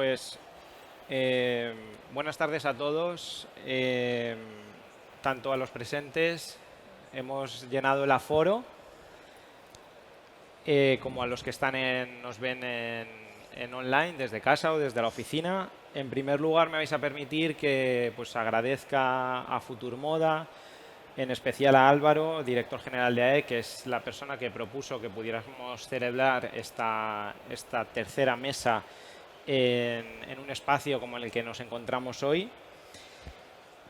Pues buenas tardes a todos, tanto a los presentes, hemos llenado el aforo, como a los que nos ven en online, desde casa o desde la oficina. En primer lugar, me vais a permitir que pues, agradezca a Futurmoda, en especial a Álvaro, director general de AE, que es la persona que propuso que pudiéramos celebrar esta tercera mesa en un espacio como el que nos encontramos hoy.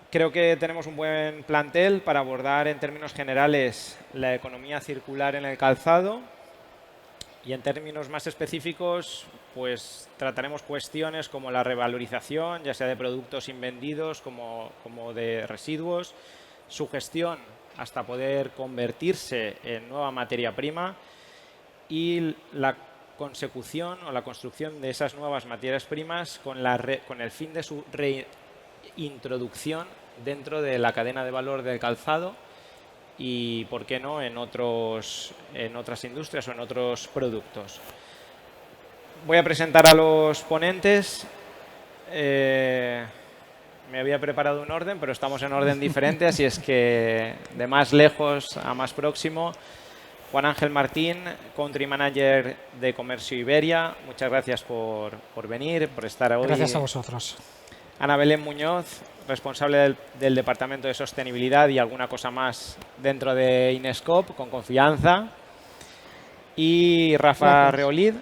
Creo que tenemos un buen plantel para abordar en términos generales la economía circular en el calzado y en términos más específicos pues trataremos cuestiones como la revalorización, ya sea de productos invendidos como de residuos, su gestión hasta poder convertirse en nueva materia prima y la consecución o la construcción de esas nuevas materias primas con el fin de su reintroducción dentro de la cadena de valor del calzado y, por qué no, en otras industrias o en otros productos. Voy a presentar a los ponentes. Me había preparado un orden, pero estamos en orden diferente, así es que de más lejos a más próximo. Juan Ángel Martín, Country Manager de Comercio Iberia. Muchas gracias por venir, por estar hoy. Gracias a vosotros. Ana Belén Muñoz, responsable del Departamento de Sostenibilidad y alguna cosa más dentro de Inescop, con confianza. Y Rafa Reolid,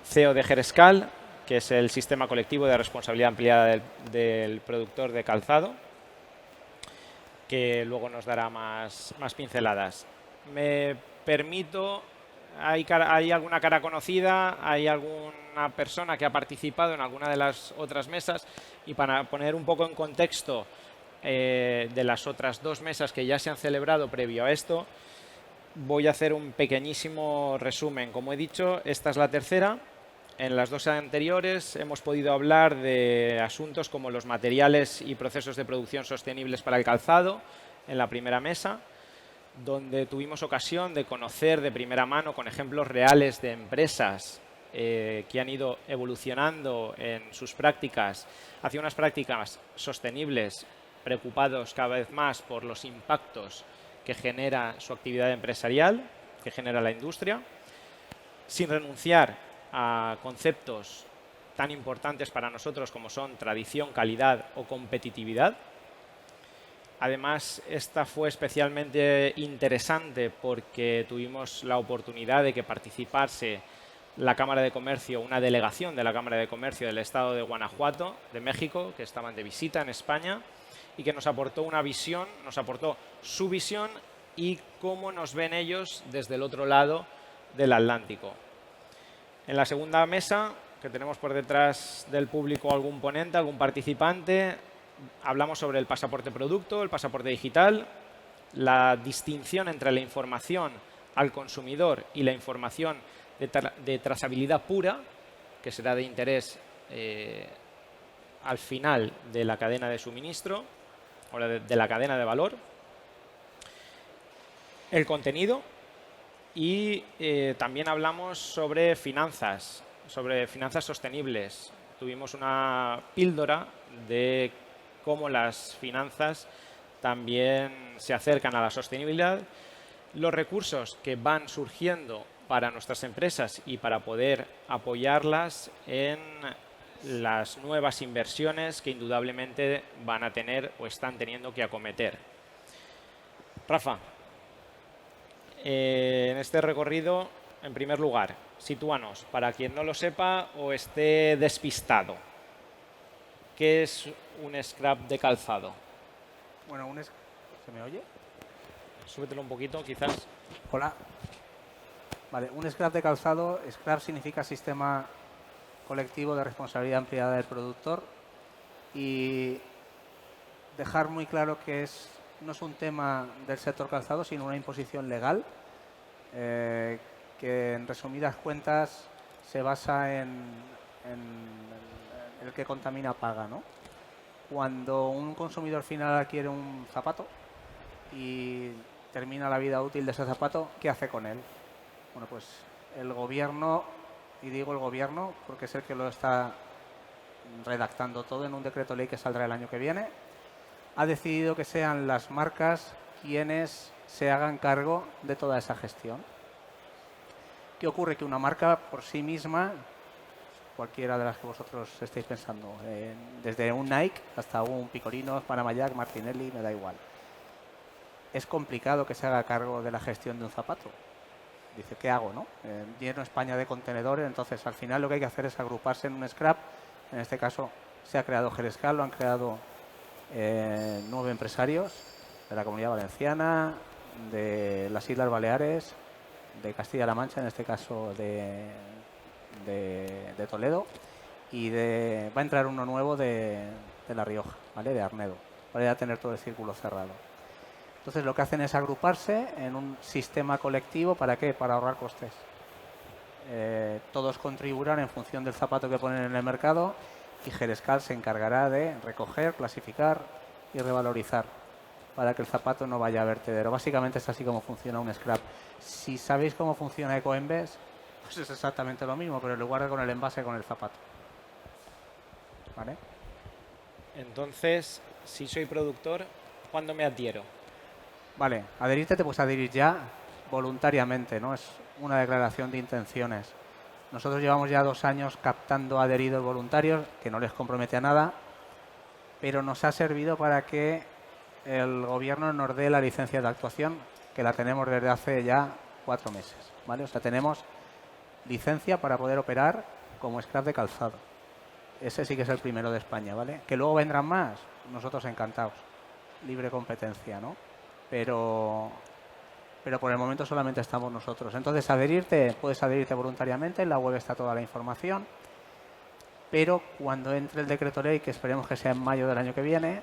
CEO de Gerescal, que es el sistema colectivo de responsabilidad ampliada del productor de calzado, que luego nos dará más pinceladas. Me permito, hay alguna cara conocida, hay alguna persona que ha participado en alguna de las otras mesas, y para poner un poco en contexto de las otras dos mesas que ya se han celebrado previo a esto, voy a hacer un pequeñísimo resumen. Como he dicho, esta es la tercera. En las dos anteriores hemos podido hablar de asuntos como los materiales y procesos de producción sostenibles para el calzado, en la primera mesa, donde tuvimos ocasión de conocer de primera mano, con ejemplos reales de empresas que han ido evolucionando en sus prácticas hacia unas prácticas sostenibles, preocupados cada vez más por los impactos que genera su actividad empresarial, que genera la industria, sin renunciar a conceptos tan importantes para nosotros como son tradición, calidad o competitividad. Además, esta fue especialmente interesante porque tuvimos la oportunidad de que participase la Cámara de Comercio, una delegación de la Cámara de Comercio del Estado de Guanajuato, de México, que estaban de visita en España y que nos aportó una visión, nos aportó su visión y cómo nos ven ellos desde el otro lado del Atlántico. En la segunda mesa, que tenemos por detrás del público algún ponente, algún participante, hablamos sobre el pasaporte producto, el pasaporte digital, la distinción entre la información al consumidor y la información de trazabilidad pura, que será de interés al final de la cadena de suministro o de la cadena de valor, el contenido y también hablamos sobre finanzas sostenibles. Tuvimos una píldora de cómo las finanzas también se acercan a la sostenibilidad, los recursos que van surgiendo para nuestras empresas y para poder apoyarlas en las nuevas inversiones que indudablemente van a tener o están teniendo que acometer. Rafa, en este recorrido, en primer lugar, sitúanos, para quien no lo sepa o esté despistado. ¿Qué es un scrap de calzado? Bueno, ¿se me oye? Súbetelo un poquito, quizás. Hola. Vale, un scrap de calzado, scrap significa sistema colectivo de responsabilidad ampliada del productor, y dejar muy claro que no es un tema del sector calzado, sino una imposición legal que en resumidas cuentas se basa en el que contamina paga, ¿no? Cuando un consumidor final adquiere un zapato y termina la vida útil de ese zapato, ¿qué hace con él? Bueno, pues el gobierno, y digo el gobierno porque es el que lo está redactando todo en un decreto ley que saldrá el año que viene, ha decidido que sean las marcas quienes se hagan cargo de toda esa gestión. ¿Qué ocurre? Que una marca por sí misma, cualquiera de las que vosotros estéis pensando, desde un Nike hasta un Picorinos, Panama Jack, Martinelli, me da igual, es complicado que se haga cargo de la gestión de un zapato. Dice, ¿qué hago, no? Lleno España de contenedores, entonces al final lo que hay que hacer es agruparse en un scrap. En este caso se ha creado Gerescal, lo han creado 9 empresarios de la Comunidad Valenciana, de las Islas Baleares, de Castilla-La Mancha, en este caso de Toledo, y va a entrar uno nuevo de La Rioja, ¿vale? De Arnedo, para ya tener todo el círculo cerrado. Entonces lo que hacen es agruparse en un sistema colectivo. ¿Para qué? Para ahorrar costes. Todos contribuirán en función del zapato que ponen en el mercado y Gerescal se encargará de recoger, clasificar y revalorizar para que el zapato no vaya a vertedero. Básicamente es así como funciona un scrap. Si sabéis cómo funciona Ecoembes, pues es exactamente lo mismo, pero en lugar de con el envase, con el zapato. ¿Vale? Entonces, si soy productor, ¿cuándo me adhiero? Vale, adherirte te puedes adherir ya voluntariamente, ¿no? Es una declaración de intenciones. Nosotros llevamos ya 2 años captando adheridos voluntarios, que no les compromete a nada, pero nos ha servido para que el gobierno nos dé la licencia de actuación, que la tenemos desde hace ya 4 meses, ¿vale? O sea, tenemos licencia para poder operar como scrap de calzado. Ese sí que es el primero de España, ¿vale? Que luego vendrán más, nosotros encantados. Libre competencia, ¿no? Pero por el momento solamente estamos nosotros. Entonces, puedes adherirte voluntariamente, en la web está toda la información, pero cuando entre el decreto ley, que esperemos que sea en mayo del año que viene,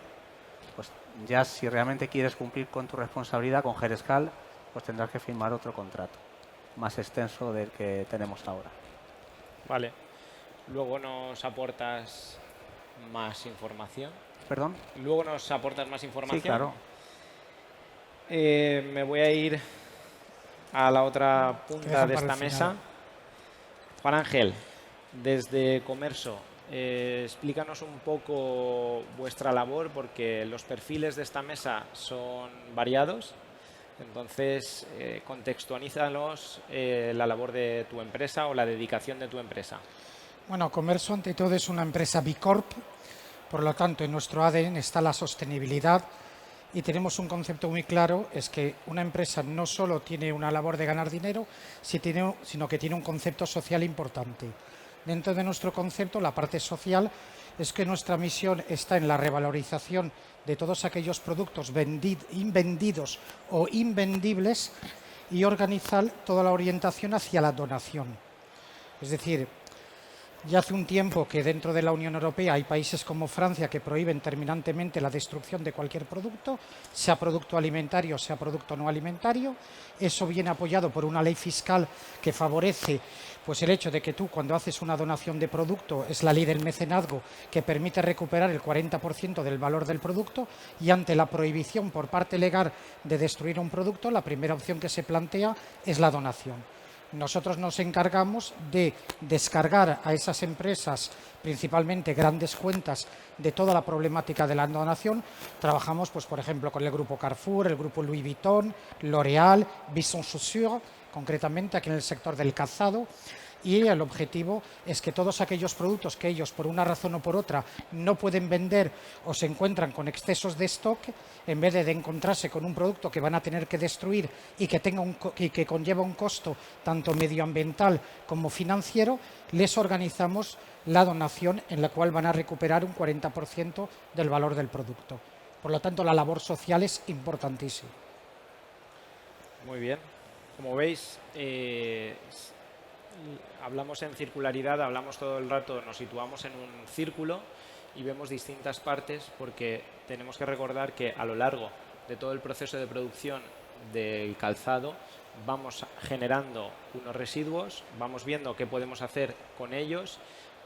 pues ya si realmente quieres cumplir con tu responsabilidad con Gerescal, pues tendrás que firmar otro contrato, más extenso del que tenemos ahora. Vale. Luego nos aportas más información. ¿Perdón? Luego nos aportas más información. Sí, claro. Me voy a ir a la otra punta de esta mesa. Juan Ángel, desde Comerso, explícanos un poco vuestra labor, porque los perfiles de esta mesa son variados. Entonces, contextualízanos la labor de tu empresa o la dedicación de tu empresa. Bueno, Comerso ante todo es una empresa B Corp, por lo tanto en nuestro ADN está la sostenibilidad y tenemos un concepto muy claro, es que una empresa no solo tiene una labor de ganar dinero, sino que tiene un concepto social importante. Dentro de nuestro concepto, la parte social es que nuestra misión está en la revalorización de todos aquellos productos invendidos o invendibles y organizar toda la orientación hacia la donación. Es decir, ya hace un tiempo que dentro de la Unión Europea hay países como Francia que prohíben terminantemente la destrucción de cualquier producto, sea producto alimentario, sea producto no alimentario. Eso viene apoyado por una ley fiscal que favorece pues el hecho de que tú, cuando haces una donación de producto, es la ley del mecenazgo que permite recuperar el 40% del valor del producto, y ante la prohibición por parte legal de destruir un producto, la primera opción que se plantea es la donación. Nosotros nos encargamos de descargar a esas empresas, principalmente grandes cuentas, de toda la problemática de la donación. Trabajamos, pues, por ejemplo, con el grupo Carrefour, el grupo Louis Vuitton, L'Oréal, Bisson Chaussures, concretamente aquí en el sector del calzado. Y el objetivo es que todos aquellos productos que ellos, por una razón o por otra, no pueden vender o se encuentran con excesos de stock, en vez de encontrarse con un producto que van a tener que destruir y que conlleva un costo tanto medioambiental como financiero, les organizamos la donación en la cual van a recuperar un 40% del valor del producto. Por lo tanto, la labor social es importantísima. Muy bien. Como veis, hablamos en circularidad, hablamos todo el rato, nos situamos en un círculo y vemos distintas partes, porque tenemos que recordar que a lo largo de todo el proceso de producción del calzado vamos generando unos residuos, vamos viendo qué podemos hacer con ellos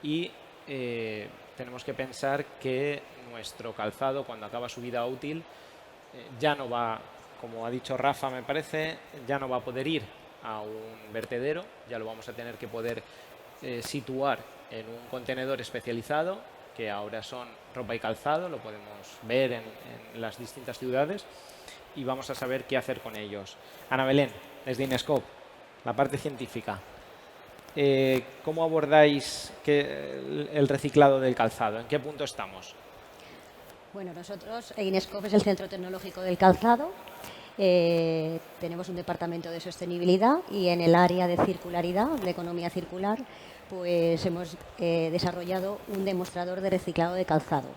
y tenemos que pensar que nuestro calzado, cuando acaba su vida útil, ya no va, como ha dicho Rafa, me parece, ya no va a poder ir a un vertedero, ya lo vamos a tener que poder situar en un contenedor especializado que ahora son ropa y calzado, lo podemos ver en las distintas ciudades y vamos a saber qué hacer con ellos. Ana Belén, desde Inescope, la parte científica. ¿Cómo abordáis el reciclado del calzado? ¿En qué punto estamos? Bueno, nosotros, Inescope es el Centro Tecnológico del Calzado. Tenemos un departamento de sostenibilidad y en el área de circularidad, de economía circular, pues hemos desarrollado un demostrador de reciclado de calzado.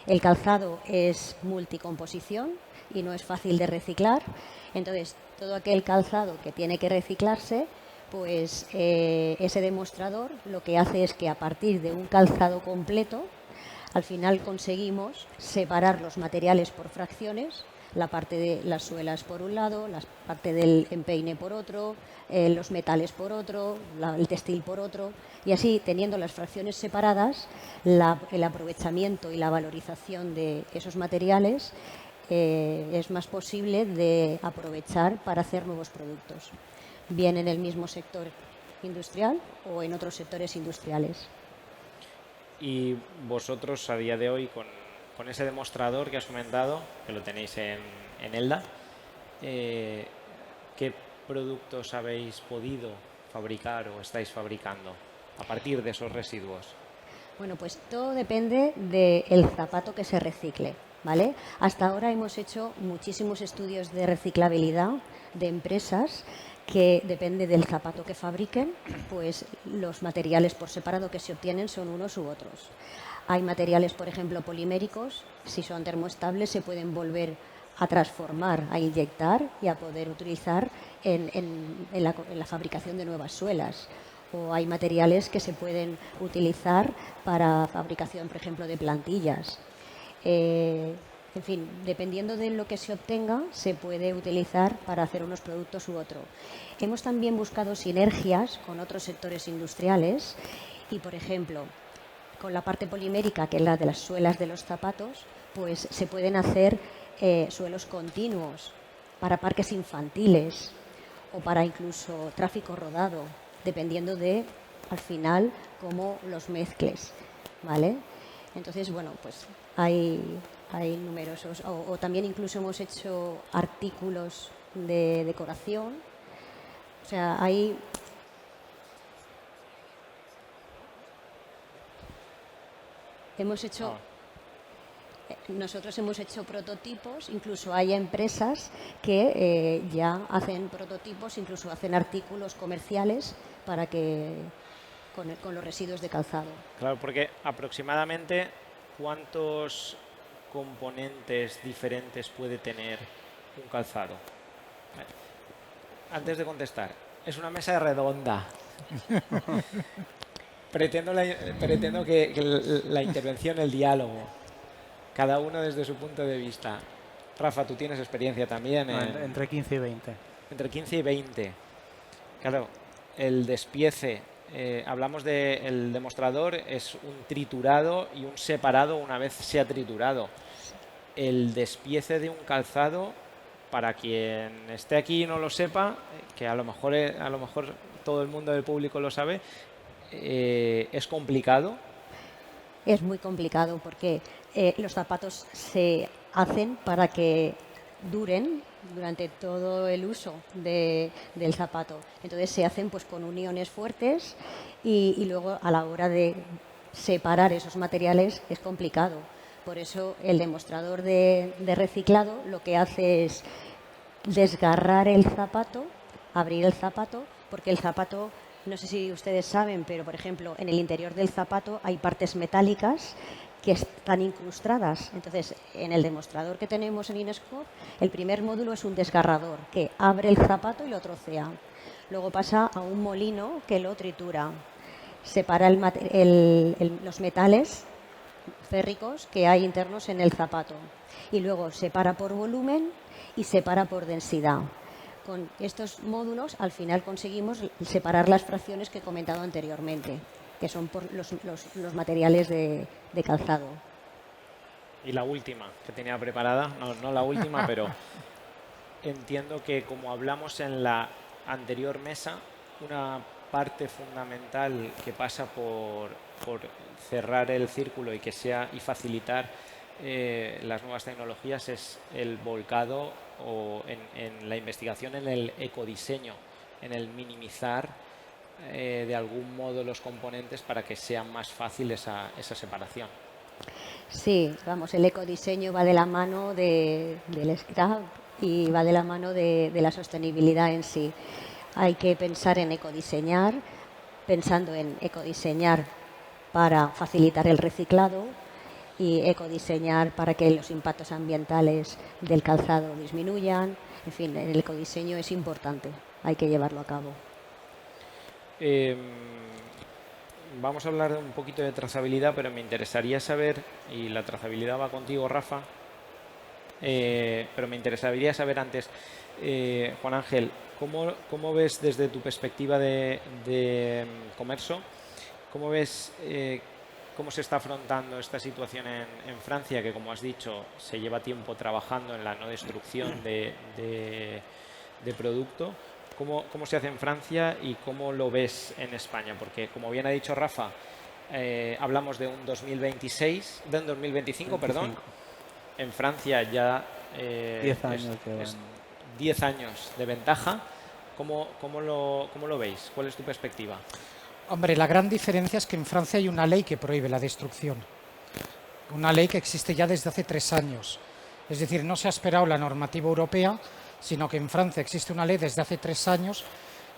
El calzado es multicomposición y no es fácil de reciclar, entonces todo aquel calzado que tiene que reciclarse, pues ese demostrador lo que hace es que a partir de un calzado completo, al final conseguimos separar los materiales por fracciones, la parte de las suelas por un lado, la parte del empeine por otro, los metales por otro, el textil por otro, y así teniendo las fracciones separadas, el aprovechamiento y la valorización de esos materiales es más posible de aprovechar para hacer nuevos productos, bien en el mismo sector industrial o en otros sectores industriales. Y vosotros a día de hoy con ese demostrador que has comentado, que lo tenéis en ELDA, ¿qué productos habéis podido fabricar o estáis fabricando a partir de esos residuos? Bueno, pues todo depende del zapato que se recicle, ¿vale? Hasta ahora hemos hecho muchísimos estudios de reciclabilidad de empresas que depende del zapato que fabriquen, pues los materiales por separado que se obtienen son unos u otros. Hay materiales, por ejemplo, poliméricos, si son termoestables se pueden volver a transformar, a inyectar y a poder utilizar en la fabricación de nuevas suelas. O hay materiales que se pueden utilizar para fabricación, por ejemplo, de plantillas. En fin, dependiendo de lo que se obtenga, se puede utilizar para hacer unos productos u otro. Hemos también buscado sinergias con otros sectores industriales y, por ejemplo, con la parte polimérica, que es la de las suelas de los zapatos, pues se pueden hacer suelos continuos para parques infantiles o para incluso tráfico rodado, dependiendo de, al final, cómo los mezcles, ¿vale? Entonces, bueno, pues hay numerosos, o también incluso hemos hecho artículos de decoración, o sea, hay... Nosotros hemos hecho prototipos, incluso hay empresas que ya hacen prototipos, incluso hacen artículos comerciales para que con los residuos de calzado. Claro, porque aproximadamente ¿cuántos componentes diferentes puede tener un calzado? Antes de contestar, es una mesa redonda. Pretendo que la intervención, el diálogo, cada uno desde su punto de vista. Rafa, tú tienes experiencia también. Entre 15 y 20. Entre 15 y 20. Claro, el despiece, hablamos del demostrador, es un triturado y un separado una vez se ha triturado. El despiece de un calzado, para quien esté aquí y no lo sepa, que a lo mejor todo el mundo del público lo sabe, es complicado. Es muy complicado porque los zapatos se hacen para que duren durante todo el uso del zapato. Entonces se hacen pues con uniones fuertes y luego a la hora de separar esos materiales es complicado. Por eso el demostrador de reciclado lo que hace es desgarrar el zapato, abrir el zapato, porque el zapato, no sé si ustedes saben, pero por ejemplo en el interior del zapato hay partes metálicas que están incrustadas. Entonces, en el demostrador que tenemos en Inescope, el primer módulo es un desgarrador que abre el zapato y lo trocea. Luego pasa a un molino que lo tritura. Separa los metales férricos que hay internos en el zapato. Y luego separa por volumen y separa por densidad. Con estos módulos, al final conseguimos separar las fracciones que he comentado anteriormente, que son por los materiales de calzado. Y la última que tenía preparada, no la última, pero entiendo que como hablamos en la anterior mesa, una parte fundamental que pasa por cerrar el círculo y y facilitar las nuevas tecnologías es el volcado en la investigación en el ecodiseño, en el minimizar de algún modo los componentes para que sea más fácil esa separación. Sí, vamos, el ecodiseño va de la mano del scrap y va de la mano de la sostenibilidad en sí. Hay que pensar en ecodiseñar, pensando en ecodiseñar para facilitar el reciclado y ecodiseñar para que los impactos ambientales del calzado disminuyan. En fin, el ecodiseño es importante, hay que llevarlo a cabo. Vamos a hablar un poquito de trazabilidad, pero me interesaría saber, y la trazabilidad va contigo, Rafa, pero me interesaría saber antes, Juan Ángel, ¿cómo ves desde tu perspectiva de Comerso, cómo ves cómo se está afrontando esta situación en Francia, que como has dicho, se lleva tiempo trabajando en la no destrucción de producto? ¿Cómo se hace en Francia y cómo lo ves en España? Porque, como bien ha dicho Rafa, hablamos de un 2026, de un 2025, perdón. En Francia ya 10 años, 10 años de ventaja. ¿Cómo lo veis? ¿Cuál es tu perspectiva? Hombre, la gran diferencia es que en Francia hay una ley que prohíbe la destrucción. Una ley que existe ya desde hace 3 años. Es decir, no se ha esperado la normativa europea, sino que en Francia existe una ley desde hace 3 años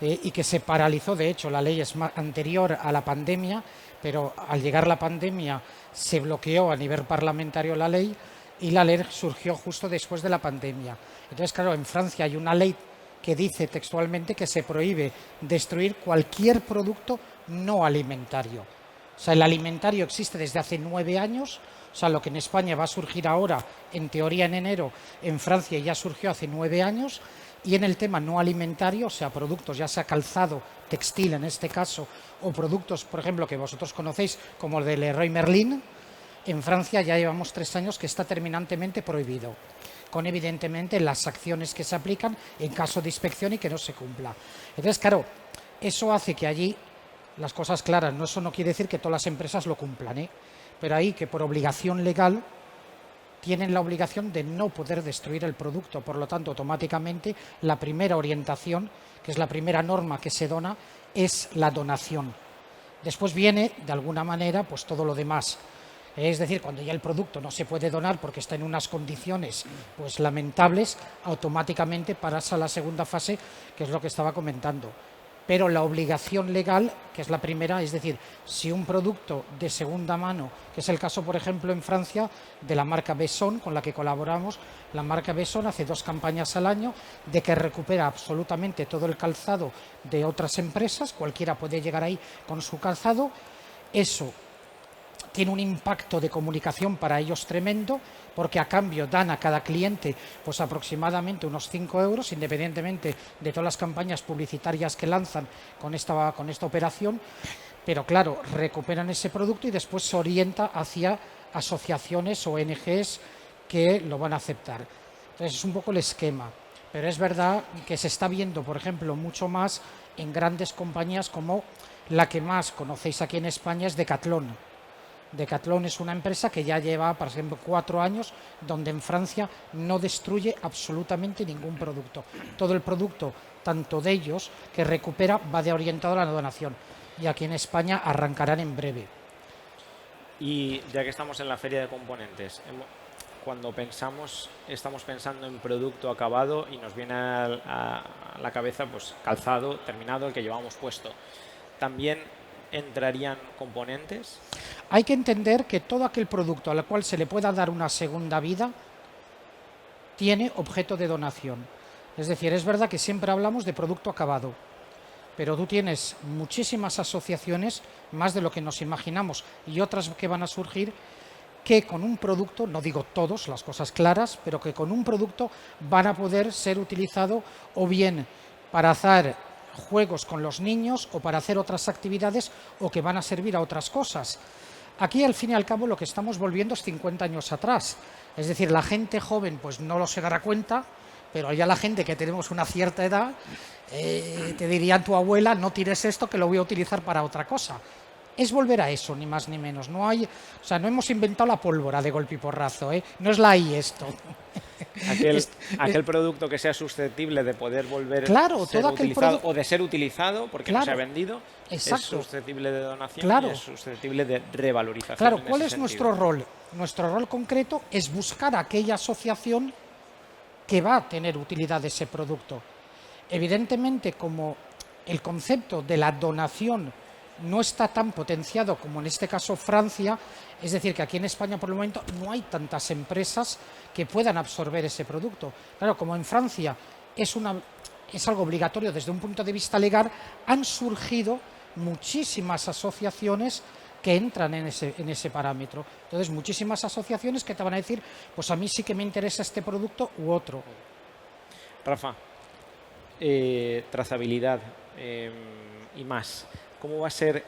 y que se paralizó. De hecho, la ley es anterior a la pandemia, pero al llegar la pandemia se bloqueó a nivel parlamentario la ley y la ley surgió justo después de la pandemia. Entonces, claro, en Francia hay una ley que dice textualmente que se prohíbe destruir cualquier producto no alimentario. O sea, el alimentario existe desde hace 9 años. O sea, lo que en España va a surgir ahora, en teoría en enero, en Francia ya surgió hace 9 años. Y en el tema no alimentario, o sea, productos, ya sea calzado, textil en este caso, o productos, por ejemplo, que vosotros conocéis, como el de Leroy Merlin, en Francia ya llevamos 3 años que está terminantemente prohibido, con evidentemente las sanciones que se aplican en caso de inspección y que no se cumpla. Entonces, claro, eso hace que allí las cosas claras, eso no quiere decir que todas las empresas lo cumplan, pero ahí que por obligación legal tienen la obligación de no poder destruir el producto. Por lo tanto, automáticamente la primera orientación, que es la primera norma que se dona, es la donación. Después viene, de alguna manera, pues todo lo demás. Es decir, cuando ya el producto no se puede donar porque está en unas condiciones pues lamentables, automáticamente pasa a la segunda fase, que es lo que estaba comentando. Pero la obligación legal, que es la primera, es decir, si un producto de segunda mano, que es el caso, por ejemplo, en Francia, de la marca Besson, con la que colaboramos, la marca Besson hace 2 campañas al año de que recupera absolutamente todo el calzado de otras empresas, cualquiera puede llegar ahí con su calzado, eso tiene un impacto de comunicación para ellos tremendo, porque a cambio dan a cada cliente pues aproximadamente unos 5 euros, independientemente de todas las campañas publicitarias que lanzan con esta operación, pero claro, recuperan ese producto y después se orienta hacia asociaciones o ONGs que lo van a aceptar. Entonces es un poco el esquema, pero es verdad que se está viendo, por ejemplo, mucho más en grandes compañías como la que más conocéis aquí en España es Decathlon. Decathlon es una empresa que ya lleva, por ejemplo, 4 años, donde en Francia no destruye absolutamente ningún producto. Todo el producto, tanto de ellos, que recupera, va de orientado a la donación. Y aquí en España arrancarán en breve. Y ya que estamos en la feria de componentes, cuando estamos pensando en producto acabado y nos viene a la cabeza pues calzado, terminado, el que llevamos puesto. También ¿entrarían componentes? Hay que entender que todo aquel producto al cual se le pueda dar una segunda vida tiene objeto de donación. Es decir, es verdad que siempre hablamos de producto acabado, pero tú tienes muchísimas asociaciones, más de lo que nos imaginamos, y otras que van a surgir, que con un producto, no digo todos, las cosas claras, pero que con un producto van a poder ser utilizado o bien para hacer juegos con los niños o para hacer otras actividades o que van a servir a otras cosas. Aquí, al fin y al cabo, lo que estamos volviendo es 50 años atrás. Es decir, la gente joven pues no lo se dará cuenta, pero ya la gente que tenemos una cierta edad, te diría tu abuela, no tires esto que lo voy a utilizar para otra cosa. Es volver a eso, ni más ni menos. No hay, o sea, no hemos inventado la pólvora de golpe y porrazo, ¿eh? No es la I esto. Aquel producto que sea susceptible de poder volver Claro, a ser todo aquel utilizado produ- o de ser utilizado porque no se ha Claro, vendido, es exacto. susceptible de donación Claro. y es susceptible de revalorización. Claro, en ¿cuál ese es nuestro sentido. rol? Nuestro rol concreto es buscar aquella asociación que va a tener utilidad de ese producto. Evidentemente, como el concepto de la donación no está tan potenciado como en este caso Francia, es decir, que aquí en España por el momento no hay tantas empresas que puedan absorber ese producto. Claro, como en Francia es algo obligatorio desde un punto de vista legal, han surgido muchísimas asociaciones que entran en ese parámetro. Entonces, muchísimas asociaciones que te van a decir, pues a mí sí que me interesa este producto u otro. Rafa, trazabilidad y más. ¿Cómo va a ser,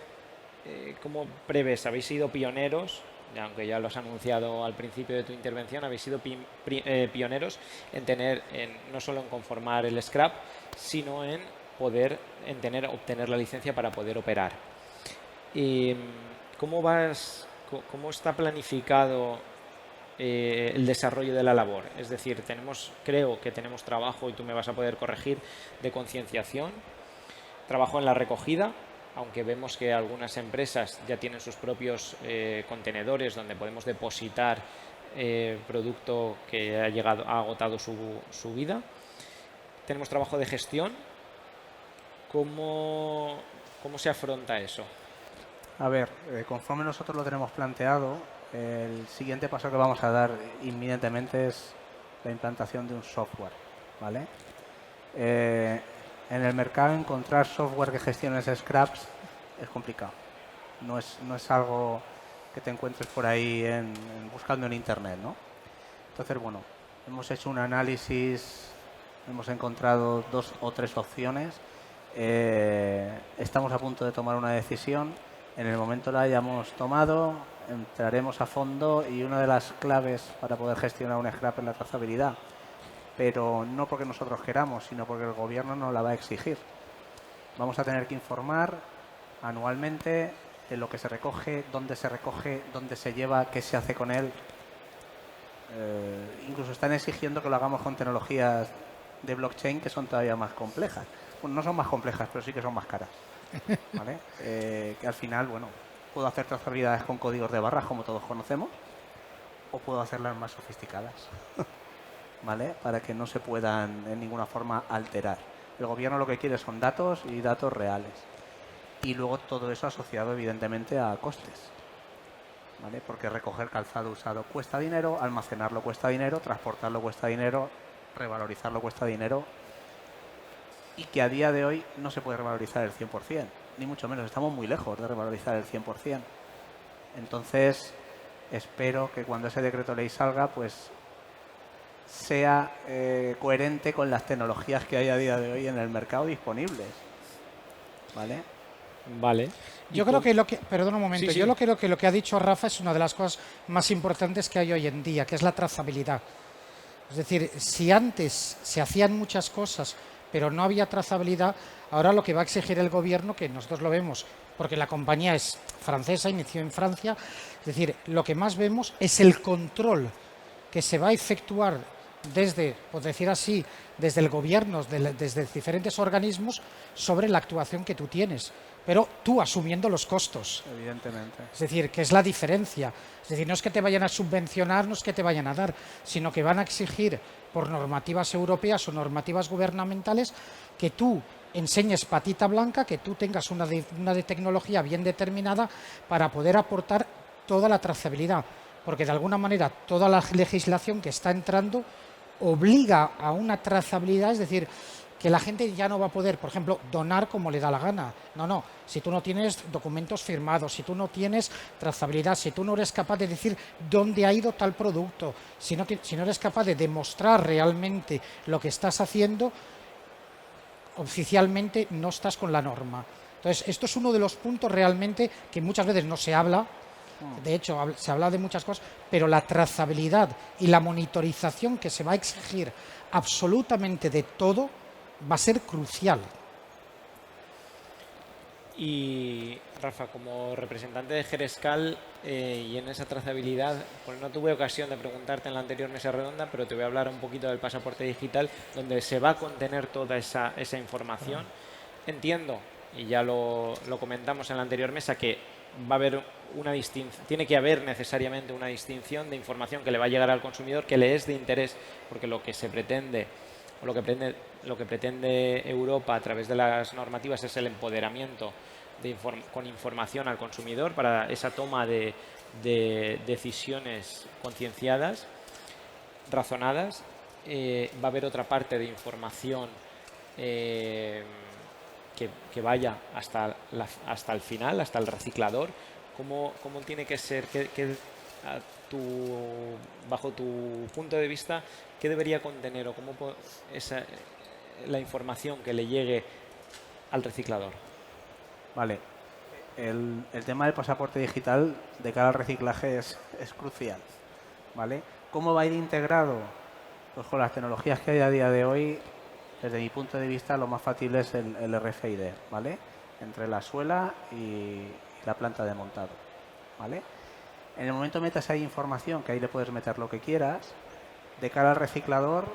cómo prevés? Habéis sido pioneros, aunque ya lo has anunciado al principio de tu intervención, habéis sido pioneros en tener, no solo en conformar el scrap, sino en poder obtener la licencia para poder operar. ¿Cómo está planificado el desarrollo de la labor? Es decir, creo que tenemos trabajo, y tú me vas a poder corregir, de concienciación, trabajo en la recogida, aunque vemos que algunas empresas ya tienen sus propios contenedores donde podemos depositar producto que ha agotado su vida. Tenemos trabajo de gestión. ¿Cómo se afronta eso? A ver, conforme nosotros lo tenemos planteado, el siguiente paso que vamos a dar inminentemente es la implantación de un software, ¿vale? En el mercado encontrar software que gestione esos scraps es complicado. No es algo que te encuentres por ahí buscando en internet, ¿no? Entonces, bueno, hemos hecho un análisis, hemos encontrado 2 o 3 opciones. Estamos a punto de tomar una decisión. En el momento la hayamos tomado, entraremos a fondo y una de las claves para poder gestionar un scrap es la trazabilidad. Pero no porque nosotros queramos, sino porque el gobierno nos la va a exigir. Vamos a tener que informar anualmente de lo que se recoge, dónde se lleva, qué se hace con él. Incluso están exigiendo que lo hagamos con tecnologías de blockchain que son todavía más complejas. Bueno, no son más complejas, pero sí que son más caras, ¿vale? Que al final, bueno, puedo hacer trazabilidades con códigos de barras, como todos conocemos, o puedo hacerlas más sofisticadas, ¿vale? Para que no se puedan en ninguna forma alterar. El gobierno lo que quiere son datos y datos reales. Y luego todo eso asociado, evidentemente, a costes, ¿vale? Porque recoger calzado usado cuesta dinero, almacenarlo cuesta dinero, transportarlo cuesta dinero, revalorizarlo cuesta dinero. Y que a día de hoy no se puede revalorizar el 100%, ni mucho menos. Estamos muy lejos de revalorizar el 100%. Entonces, espero que cuando ese decreto ley salga, pues sea coherente con las tecnologías que hay a día de hoy en el mercado disponibles. ¿Vale? Vale. Yo creo que perdón un momento, Sí, sí. yo creo que lo que ha dicho Rafa es una de las cosas más importantes que hay hoy en día, que es la trazabilidad. Es decir, si antes se hacían muchas cosas, pero no había trazabilidad, ahora lo que va a exigir el gobierno, que nosotros lo vemos, porque la compañía es francesa, inició en Francia, es decir, lo que más vemos es el control que se va a efectuar desde, por decir así, desde el gobierno, desde diferentes organismos, sobre la actuación que tú tienes, pero tú asumiendo los costos. Evidentemente. Es decir, que es la diferencia. Es decir, no es que te vayan a subvencionar, no es que te vayan a dar, sino que van a exigir por normativas europeas o normativas gubernamentales que tú enseñes patita blanca, que tú tengas una de tecnología bien determinada para poder aportar toda la trazabilidad. Porque de alguna manera toda la legislación que está entrando obliga a una trazabilidad, es decir, que la gente ya no va a poder, por ejemplo, donar como le da la gana. No, si tú no tienes documentos firmados, si tú no tienes trazabilidad, si tú no eres capaz de decir dónde ha ido tal producto, si no eres capaz de demostrar realmente lo que estás haciendo, oficialmente no estás con la norma. Entonces, esto es uno de los puntos realmente que muchas veces no se habla, De hecho, se habla de muchas cosas, pero la trazabilidad y la monitorización que se va a exigir absolutamente de todo va a ser crucial. Y Rafa, como representante de Gerescal y en esa trazabilidad, pues no tuve ocasión de preguntarte en la anterior mesa redonda, pero te voy a hablar un poquito del pasaporte digital, donde se va a contener toda esa información. Entiendo, y ya lo comentamos en la anterior mesa, que va a haber una distinción, tiene que haber necesariamente una distinción de información que le va a llegar al consumidor, que le es de interés, porque lo que se pretende, o lo que pretende Europa a través de las normativas es el empoderamiento con información al consumidor para esa toma de decisiones concienciadas, razonadas. Va a haber otra parte de información que vaya hasta el final, hasta el reciclador. ¿Cómo tiene que ser? Bajo tu punto de vista, ¿qué debería contener o cómo la información que le llegue al reciclador? Vale. El tema del pasaporte digital de cara al reciclaje es crucial. ¿Vale? ¿Cómo va a ir integrado? Pues con las tecnologías que hay a día de hoy, desde mi punto de vista, lo más factible es el RFID, ¿vale? Entre la suela y la planta de montado, ¿vale? En el momento metas ahí información, que ahí le puedes meter lo que quieras, de cara al reciclador,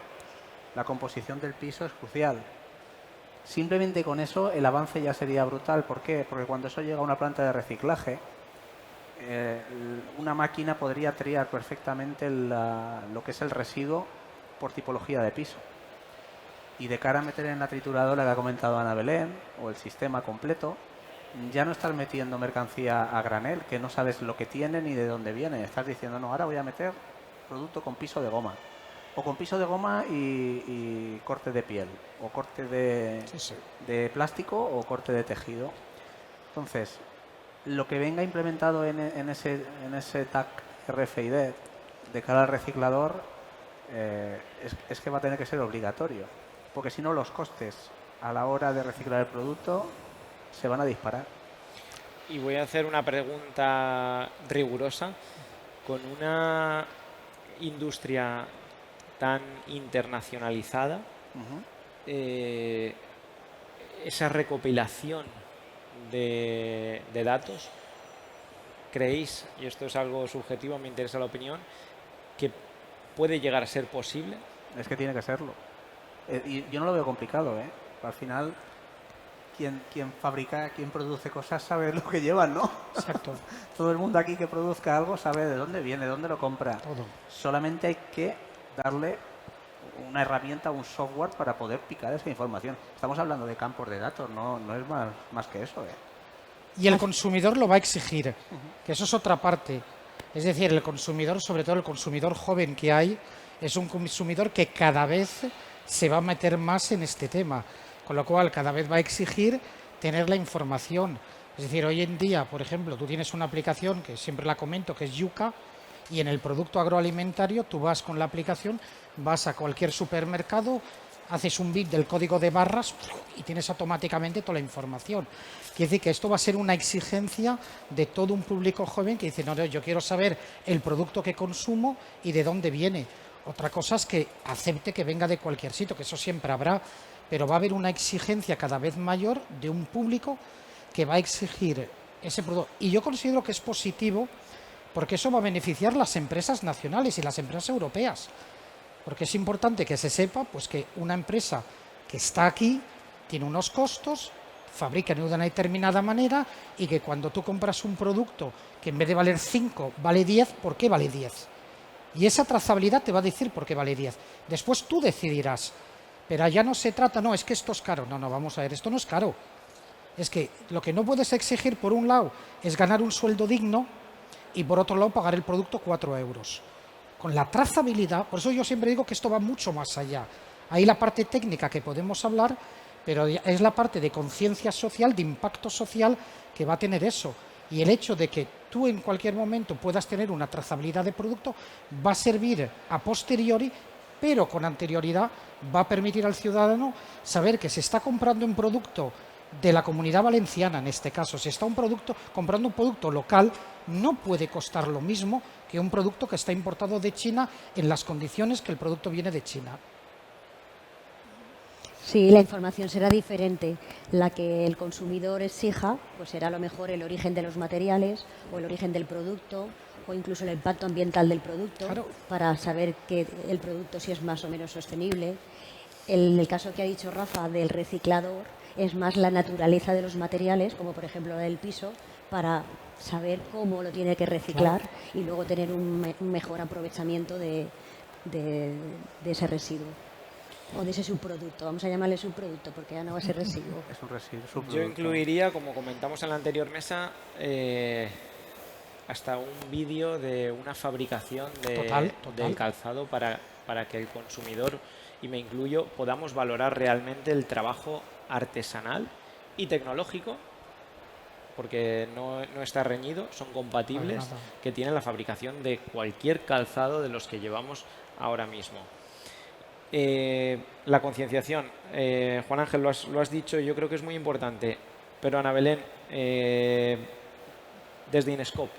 la composición del piso es crucial. Simplemente con eso el avance ya sería brutal. ¿Por qué? Porque cuando eso llega a una planta de reciclaje, una máquina podría triar perfectamente lo que es el residuo por tipología de piso. Y de cara a meter en la trituradora que ha comentado Ana Belén, o el sistema completo, ya no estás metiendo mercancía a granel, que no sabes lo que tiene ni de dónde viene. Estás diciendo, no, ahora voy a meter producto con piso de goma. O con piso de goma y corte de piel. O corte de plástico o corte de tejido. Entonces, lo que venga implementado en ese tag RFID de cara al reciclador es que va a tener que ser obligatorio. Porque si no, los costes a la hora de reciclar el producto se van a disparar. Y voy a hacer una pregunta rigurosa. Con una industria tan internacionalizada, esa recopilación de datos, ¿creéis, y esto es algo subjetivo, me interesa la opinión, que puede llegar a ser posible? Es que tiene que serlo. Y yo no lo veo complicado, ¿eh? Al final, quien fabrica, quien produce cosas sabe lo que llevan, ¿no? Exacto. Todo el mundo aquí que produzca algo sabe de dónde viene, de dónde lo compra. Todo. Solamente hay que darle una herramienta, un software para poder picar esa información. Estamos hablando de campos de datos, no es más que eso, ¿eh? Y el consumidor lo va a exigir, que eso es otra parte. Es decir, el consumidor, sobre todo el consumidor joven que hay, es un consumidor que cada vez se va a meter más en este tema, con lo cual cada vez va a exigir tener la información. Es decir, hoy en día, por ejemplo, tú tienes una aplicación que siempre la comento, que es Yuka, y en el producto agroalimentario tú vas con la aplicación, vas a cualquier supermercado, haces un bit del código de barras y tienes automáticamente toda la información. Quiere decir que esto va a ser una exigencia de todo un público joven que dice, no, yo quiero saber el producto que consumo y de dónde viene. Otra cosa es que acepte que venga de cualquier sitio, que eso siempre habrá, pero va a haber una exigencia cada vez mayor de un público que va a exigir ese producto. Y yo considero que es positivo porque eso va a beneficiar las empresas nacionales y las empresas europeas. Porque es importante que se sepa pues, que una empresa que está aquí tiene unos costos, fabrica de una determinada manera y que cuando tú compras un producto que en vez de valer 5 vale 10, ¿por qué vale 10? Y esa trazabilidad te va a decir por qué vale 10. Después tú decidirás. Pero allá no se trata, no, es que esto es caro. No, vamos a ver, esto no es caro. Es que lo que no puedes exigir, por un lado, es ganar un sueldo digno y por otro lado pagar el producto 4 euros. Con la trazabilidad, por eso yo siempre digo que esto va mucho más allá. Hay la parte técnica que podemos hablar, pero es la parte de conciencia social, de impacto social que va a tener eso. Y el hecho de que tú en cualquier momento puedas tener una trazabilidad de producto va a servir a posteriori, pero con anterioridad va a permitir al ciudadano saber que se está comprando un producto de la Comunidad Valenciana en este caso. Si está comprando un producto local, no puede costar lo mismo que un producto que está importado de China en las condiciones que el producto viene de China. Sí, la información será diferente. La que el consumidor exija, pues será a lo mejor el origen de los materiales o el origen del producto o incluso el impacto ambiental del producto, Claro. para saber que el producto si es más o menos sostenible. El caso que ha dicho Rafa del reciclador es más la naturaleza de los materiales, como por ejemplo la del piso, para saber cómo lo tiene que reciclar y luego tener un mejor aprovechamiento de ese residuo. O de ese subproducto, vamos a llamarle subproducto porque ya no va a ser residuo. Es un residuo. Yo incluiría, como comentamos en la anterior mesa, hasta un vídeo de una fabricación Total. del calzado para que el consumidor, y me incluyo, podamos valorar realmente el trabajo artesanal y tecnológico, porque no está reñido, son compatibles, Para nada. que tiene la fabricación de cualquier calzado de los que llevamos ahora mismo. La concienciación, Juan Ángel, lo has dicho, yo creo que es muy importante, pero Ana Belén, desde Inescope,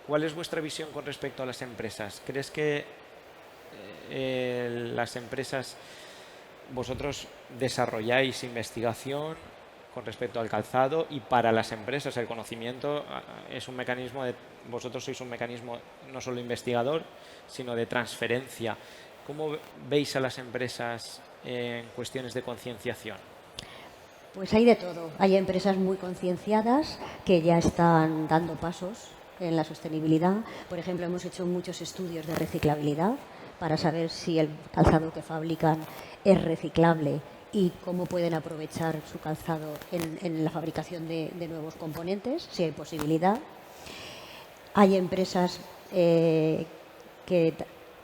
¿cuál es vuestra visión con respecto a las empresas? ¿Crees que las empresas, vosotros desarrolláis investigación con respecto al calzado, y para las empresas el conocimiento es un mecanismo vosotros sois un mecanismo no solo investigador, sino de transferencia? ¿Cómo veis a las empresas en cuestiones de concienciación? Pues hay de todo. Hay empresas muy concienciadas que ya están dando pasos en la sostenibilidad. Por ejemplo, hemos hecho muchos estudios de reciclabilidad para saber si el calzado que fabrican es reciclable y cómo pueden aprovechar su calzado en la fabricación de nuevos componentes, si hay posibilidad. Hay empresas que,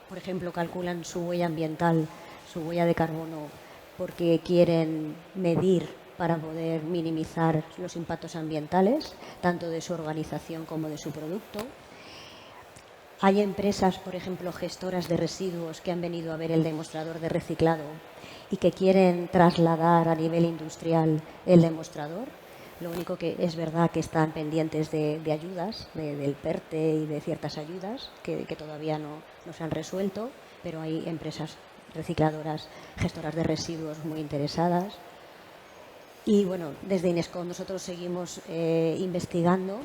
por ejemplo, calculan su huella ambiental, su huella de carbono, porque quieren medir para poder minimizar los impactos ambientales, tanto de su organización como de su producto. Hay empresas, por ejemplo, gestoras de residuos, que han venido a ver el demostrador de reciclado y que quieren trasladar a nivel industrial el demostrador. Lo único que es verdad que están pendientes de ayudas, del PERTE y de ciertas ayudas que todavía no se han resuelto, pero hay empresas recicladoras, gestoras de residuos muy interesadas. Y bueno, desde Inescope nosotros seguimos investigando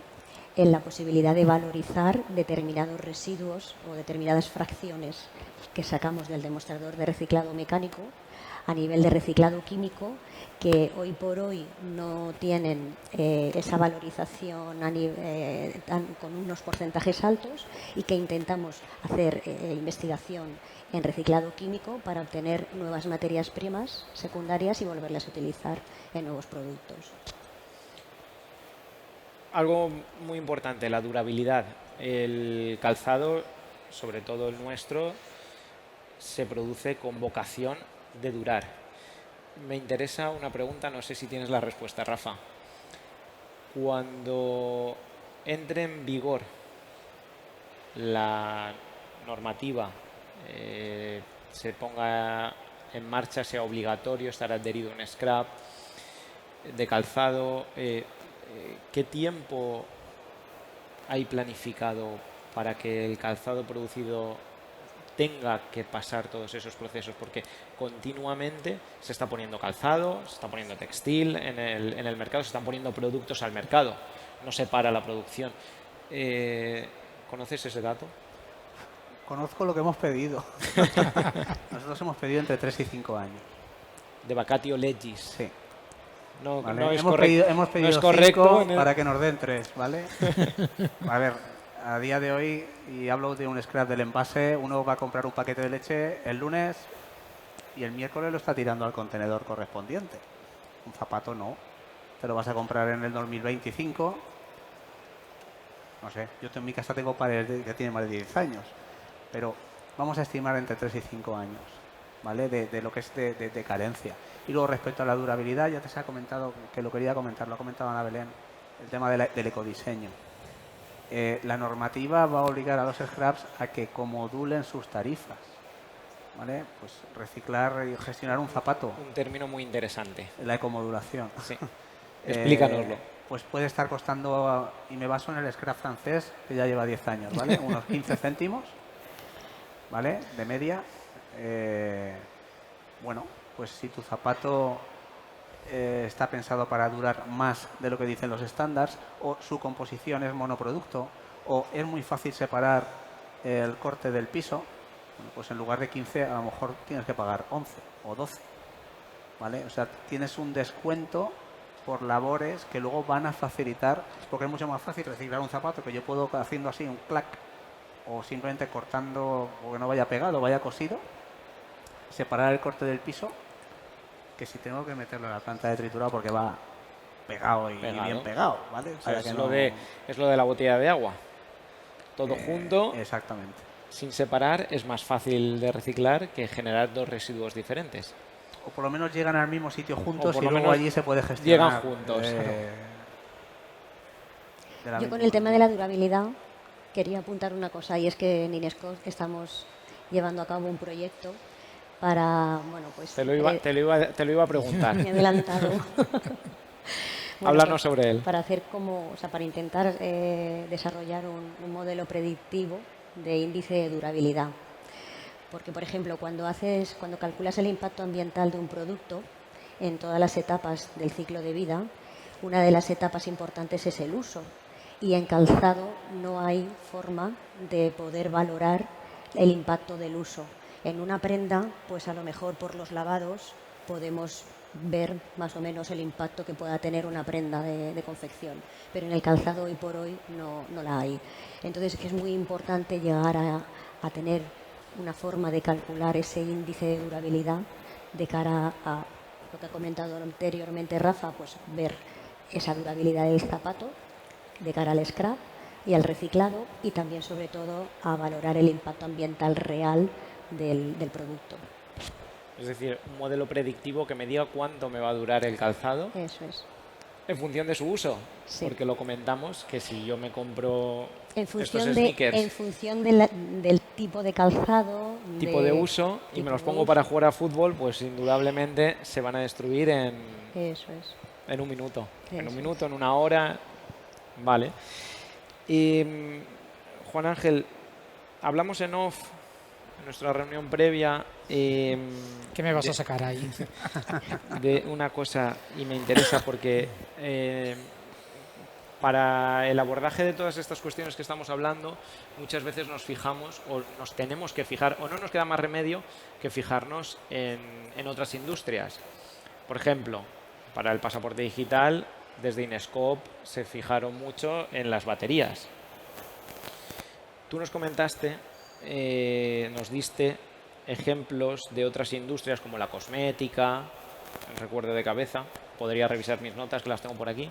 en la posibilidad de valorizar determinados residuos o determinadas fracciones que sacamos del demostrador de reciclado mecánico a nivel de reciclado químico, que hoy por hoy no tienen esa valorización con unos porcentajes altos, y que intentamos hacer investigación en reciclado químico para obtener nuevas materias primas secundarias y volverlas a utilizar en nuevos productos. Algo muy importante, la durabilidad. El calzado, sobre todo el nuestro, se produce con vocación de durar. Me interesa una pregunta, no sé si tienes la respuesta, Rafa. Cuando entre en vigor la normativa, se ponga en marcha, sea obligatorio estar adherido a un scrap de calzado, ¿qué tiempo hay planificado para que el calzado producido tenga que pasar todos esos procesos? Porque continuamente se está poniendo calzado, se está poniendo textil en el mercado, se están poniendo productos al mercado, no se para la producción. ¿Conoces ese dato? Conozco lo que hemos pedido. Nosotros hemos pedido entre 3 y 5 años. De vacatio legis. Sí. No, ¿Vale? no es hemos pedido no es correcto 5 para que nos den 3, ¿vale? A ver, a día de hoy, y hablo de un scrap del envase, uno va a comprar un paquete de leche el lunes y el miércoles lo está tirando al contenedor correspondiente. Un zapato no. Te lo vas a comprar en el 2025. No sé, yo en mi casa tengo pares que tienen más de 10 años, pero vamos a estimar entre 3 y 5 años, ¿vale? De lo que es de carencia. Y luego, respecto a la durabilidad, ya te se ha comentado, que lo quería comentar, lo ha comentado Ana Belén, el tema del ecodiseño. La normativa va a obligar a los scraps a que comodulen sus tarifas. ¿vale? Pues reciclar y gestionar un zapato, Un término muy interesante. la ecomodulación. Sí. Explícanoslo. Pues puede estar costando, y me baso en el scrap francés, que ya lleva 10 años, ¿vale? Unos 15 céntimos, ¿vale? De media. Bueno, pues si tu zapato está pensado para durar más de lo que dicen los estándares, o su composición es monoproducto, o es muy fácil separar el corte del piso, bueno, pues en lugar de 15 a lo mejor tienes que pagar 11 o 12, ¿vale? O sea, tienes un descuento por labores que luego van a facilitar, porque es mucho más fácil reciclar un zapato que yo puedo haciendo así un clac, o simplemente cortando o que no vaya pegado, vaya cosido, separar el corte del piso, que si tengo que meterlo en la planta de triturado porque va pegado y bien pegado, ¿vale? O sea, Para que es lo de la botella de agua. Todo junto, exactamente. sin separar, es más fácil de reciclar que generar dos residuos diferentes. O por lo menos llegan al mismo sitio juntos por y lo luego menos allí se puede gestionar. llegan juntos. Yo con el tema de la durabilidad quería apuntar una cosa, y es que en Inesco estamos llevando a cabo un proyecto para, bueno, pues... Te lo iba a preguntar. Me he adelantado. Háblanos sobre él. Para hacer para intentar desarrollar un modelo predictivo de índice de durabilidad. Porque, por ejemplo, cuando calculas el impacto ambiental de un producto en todas las etapas del ciclo de vida, una de las etapas importantes es el uso. Y en calzado no hay forma de poder valorar el impacto del uso. En una prenda, pues a lo mejor por los lavados podemos ver más o menos el impacto que pueda tener una prenda de confección, pero en el calzado hoy por hoy no la hay. Entonces es muy importante llegar a tener una forma de calcular ese índice de durabilidad de cara a lo que ha comentado anteriormente Rafa, pues ver esa durabilidad del zapato de cara al scrap y al reciclado, y también sobre todo a valorar el impacto ambiental real del producto. Es decir, un modelo predictivo que me diga cuánto me va a durar el calzado. Eso es. En función de su uso. Sí. Porque lo comentamos que si yo me compro en función estos sneakers, en función del tipo de calzado, tipo de uso, y me los pongo para jugar a fútbol, pues indudablemente se van a destruir en un minuto. En un minuto, en una hora. Vale. Y Juan Ángel, hablamos en off, en nuestra reunión previa. ¿Qué me vas a sacar ahí? De una cosa, y me interesa porque para el abordaje de todas estas cuestiones que estamos hablando, muchas veces nos fijamos o nos tenemos que fijar, o no nos queda más remedio que fijarnos en otras industrias. Por ejemplo, para el pasaporte digital, desde Inescope se fijaron mucho en las baterías. Tú nos comentaste, nos diste ejemplos de otras industrias como la cosmética, recuerdo de cabeza, podría revisar mis notas que las tengo por aquí,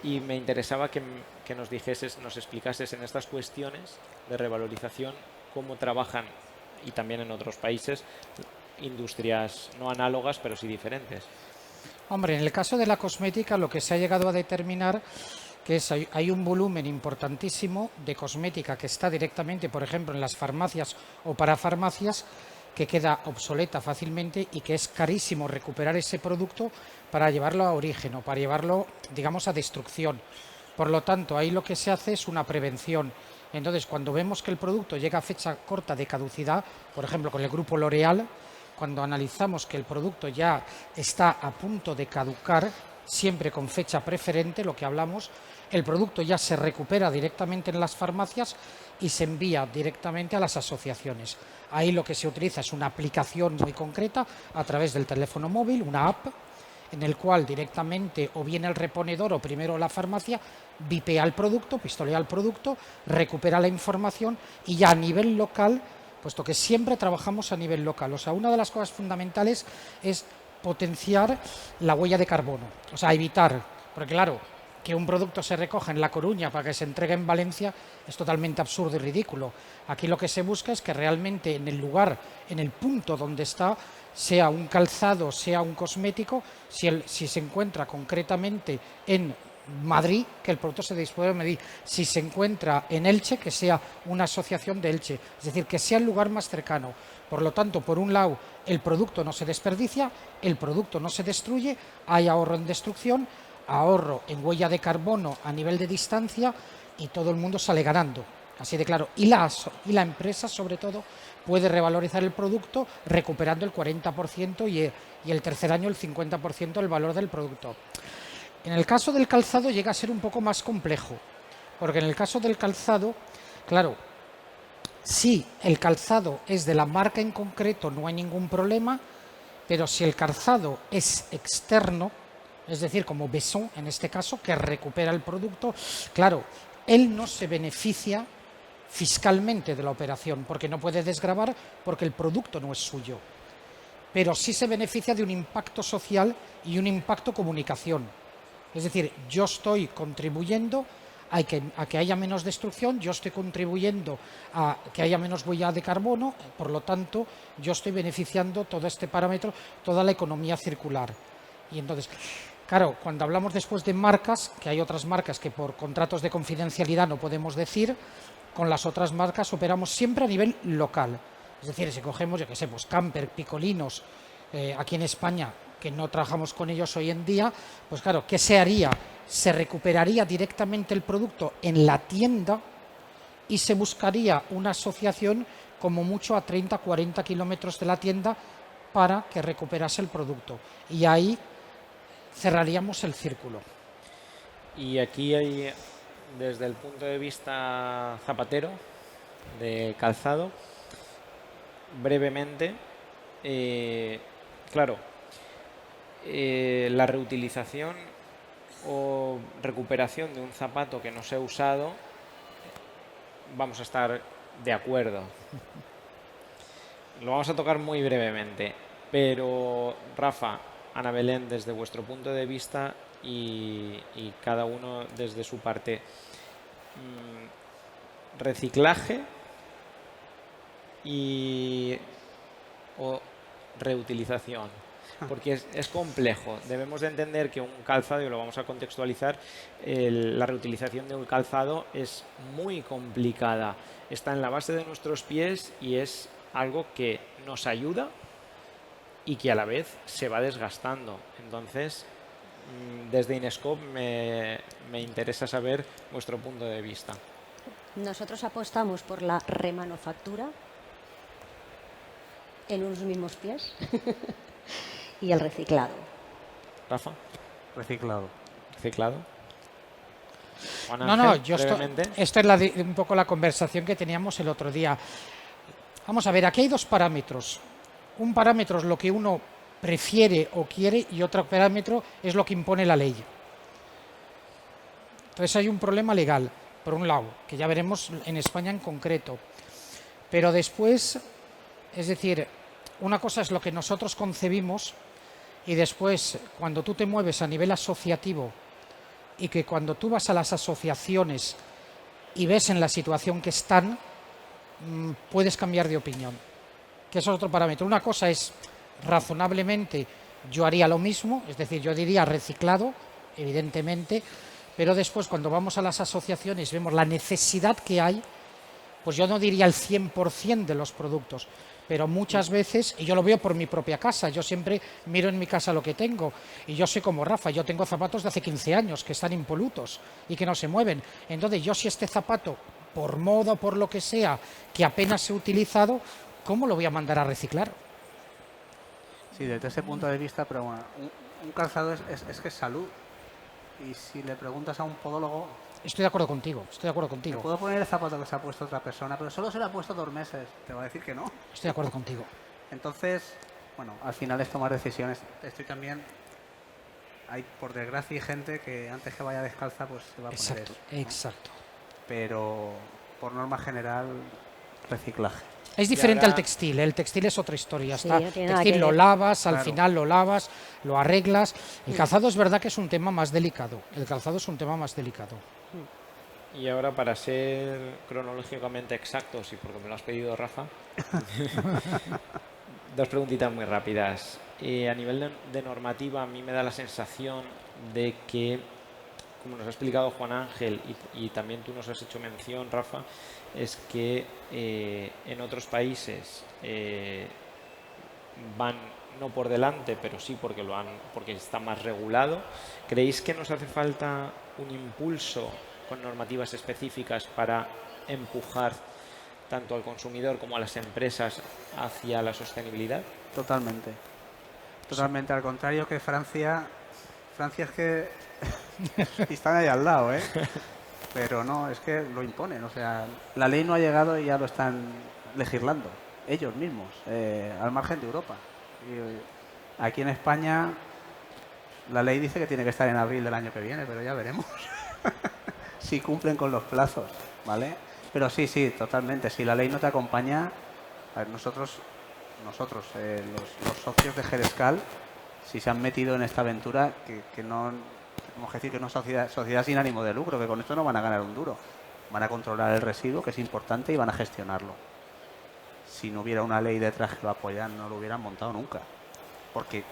y me interesaba que nos dijeses, nos explicases en estas cuestiones de revalorización cómo trabajan, y también en otros países, industrias no análogas pero sí diferentes. Hombre, en el caso de la cosmética lo que se ha llegado a determinar que hay un volumen importantísimo de cosmética que está directamente, por ejemplo, en las farmacias o para farmacias, que queda obsoleta fácilmente y que es carísimo recuperar ese producto para llevarlo a origen o para llevarlo, digamos, a destrucción. Por lo tanto, ahí lo que se hace es una prevención. Entonces, cuando vemos que el producto llega a fecha corta de caducidad, por ejemplo, con el grupo L'Oréal, cuando analizamos que el producto ya está a punto de caducar, siempre con fecha preferente, lo que hablamos, el producto ya se recupera directamente en las farmacias y se envía directamente a las asociaciones. Ahí lo que se utiliza es una aplicación muy concreta a través del teléfono móvil, una app, en el cual directamente o bien el reponedor o primero la farmacia vipea el producto, pistolea el producto, recupera la información y ya a nivel local, puesto que siempre trabajamos a nivel local. O sea, una de las cosas fundamentales es potenciar la huella de carbono, o sea, evitar, porque claro, que un producto se recoja en La Coruña para que se entregue en Valencia es totalmente absurdo y ridículo. Aquí lo que se busca es que realmente en el lugar, en el punto donde está, sea un calzado, sea un cosmético, si se encuentra concretamente en Madrid, que el producto se dispone de Madrid. Si se encuentra en Elche, que sea una asociación de Elche, es decir, que sea el lugar más cercano. Por lo tanto, por un lado, el producto no se desperdicia, el producto no se destruye, hay ahorro en destrucción, ahorro en huella de carbono a nivel de distancia y todo el mundo sale ganando. Así de claro. Y la empresa, sobre todo, puede revalorizar el producto recuperando el 40% y el tercer año el 50% del valor del producto. En el caso del calzado llega a ser un poco más complejo, porque en el caso del calzado, claro, si el calzado es de la marca en concreto no hay ningún problema, pero si el calzado es externo, es decir, como Besson en este caso, que recupera el producto, claro, él no se beneficia fiscalmente de la operación, porque no puede desgravar porque el producto no es suyo, pero sí se beneficia de un impacto social y un impacto comunicación. Es decir, yo estoy contribuyendo a que haya menos destrucción, yo estoy contribuyendo a que haya menos huella de carbono, por lo tanto, yo estoy beneficiando todo este parámetro, toda la economía circular. Y entonces, claro, cuando hablamos después de marcas, que hay otras marcas que por contratos de confidencialidad no podemos decir, con las otras marcas operamos siempre a nivel local. Es decir, si cogemos, yo qué sé, pues Camper, Picolinos, aquí en España, que no trabajamos con ellos hoy en día, pues claro, ¿qué se haría? Se recuperaría directamente el producto en la tienda y se buscaría una asociación como mucho a 30-40 kilómetros de la tienda para que recuperase el producto. Y ahí cerraríamos el círculo. Y aquí hay, desde el punto de vista zapatero, de calzado, brevemente, claro, la reutilización o recuperación de un zapato que no se ha usado, vamos a estar de acuerdo. Lo vamos a tocar muy brevemente, pero Rafa, Ana Belén, desde vuestro punto de vista y cada uno desde su parte, reciclaje o reutilización, porque es complejo. Debemos de entender que un calzado, y lo vamos a contextualizar, la reutilización de un calzado es muy complicada. Está en la base de nuestros pies y es algo que nos ayuda y que a la vez se va desgastando. Entonces, desde Inescope me interesa saber vuestro punto de vista. Nosotros apostamos por la remanufactura en unos mismos pies y el reciclado. Rafa, Reciclado. reciclado. Juan No, Ángel, yo brevemente. esto es un poco la conversación que teníamos el otro día. Vamos a ver, aquí hay dos parámetros. Un parámetro es lo que uno prefiere o quiere y otro parámetro es lo que impone la ley. Entonces hay un problema legal, por un lado, que ya veremos en España en concreto. Pero después, es decir, una cosa es lo que nosotros concebimos y después, cuando tú te mueves a nivel asociativo y que cuando tú vas a las asociaciones y ves en la situación que están, puedes cambiar de opinión, que eso es otro parámetro. Una cosa es, razonablemente, yo haría lo mismo, es decir, yo diría reciclado, evidentemente, pero después cuando vamos a las asociaciones vemos la necesidad que hay, pues yo no diría el 100% de los productos, pero muchas veces, y yo lo veo por mi propia casa, yo siempre miro en mi casa lo que tengo, y yo soy como Rafa, yo tengo zapatos de hace 15 años que están impolutos y que no se mueven. Entonces yo, si este zapato, por moda o por lo que sea, que apenas he utilizado, ¿cómo lo voy a mandar a reciclar? Sí, desde ese punto de vista, pero bueno, un calzado es que es salud. Y si le preguntas a un podólogo, Estoy de acuerdo contigo, ¿me puedo poner el zapato que se ha puesto otra persona? Pero solo se lo ha puesto 2 meses. Te va a decir que no. estoy de acuerdo contigo. Entonces, bueno, al final es tomar decisiones. Hay, por desgracia, gente que antes que vaya descalza, pues se va a poner Exacto, eso, ¿no? exacto. Pero, por norma general, reciclaje. Es diferente ahora- al textil, el textil es otra historia. Sí, Está, no tiene nada textil que lo ver. lavas, al Claro. final lo lavas, lo arreglas. El calzado es verdad que es un tema más delicado. El calzado es un tema más delicado. Y ahora, para ser cronológicamente exactos, y porque me lo has pedido, Rafa, dos preguntitas muy rápidas. A nivel de normativa, a mí me da la sensación de que como nos ha explicado Juan Ángel y también tú nos has hecho mención, Rafa, es que en otros países van no por delante, pero sí porque está más regulado. ¿Creéis que nos hace falta un impulso con normativas específicas para empujar tanto al consumidor como a las empresas hacia la sostenibilidad? Totalmente. Totalmente, al contrario que Francia. Francia es que están ahí al lado, ¿eh? Pero no, es que lo imponen. O sea, la ley no ha llegado y ya lo están legislando ellos mismos, al margen de Europa. Y aquí en España la ley dice que tiene que estar en abril del año que viene, pero ya veremos si cumplen con los plazos, ¿vale? Pero sí, totalmente. Si la ley no te acompaña, a ver, nosotros los socios de Gerescal, si se han metido en esta aventura, que no, tenemos que decir que no es sociedad sin ánimo de lucro, que con esto no van a ganar un duro. Van a controlar el residuo, que es importante, y van a gestionarlo. Si no hubiera una ley detrás que lo apoya, no lo hubieran montado nunca. Porque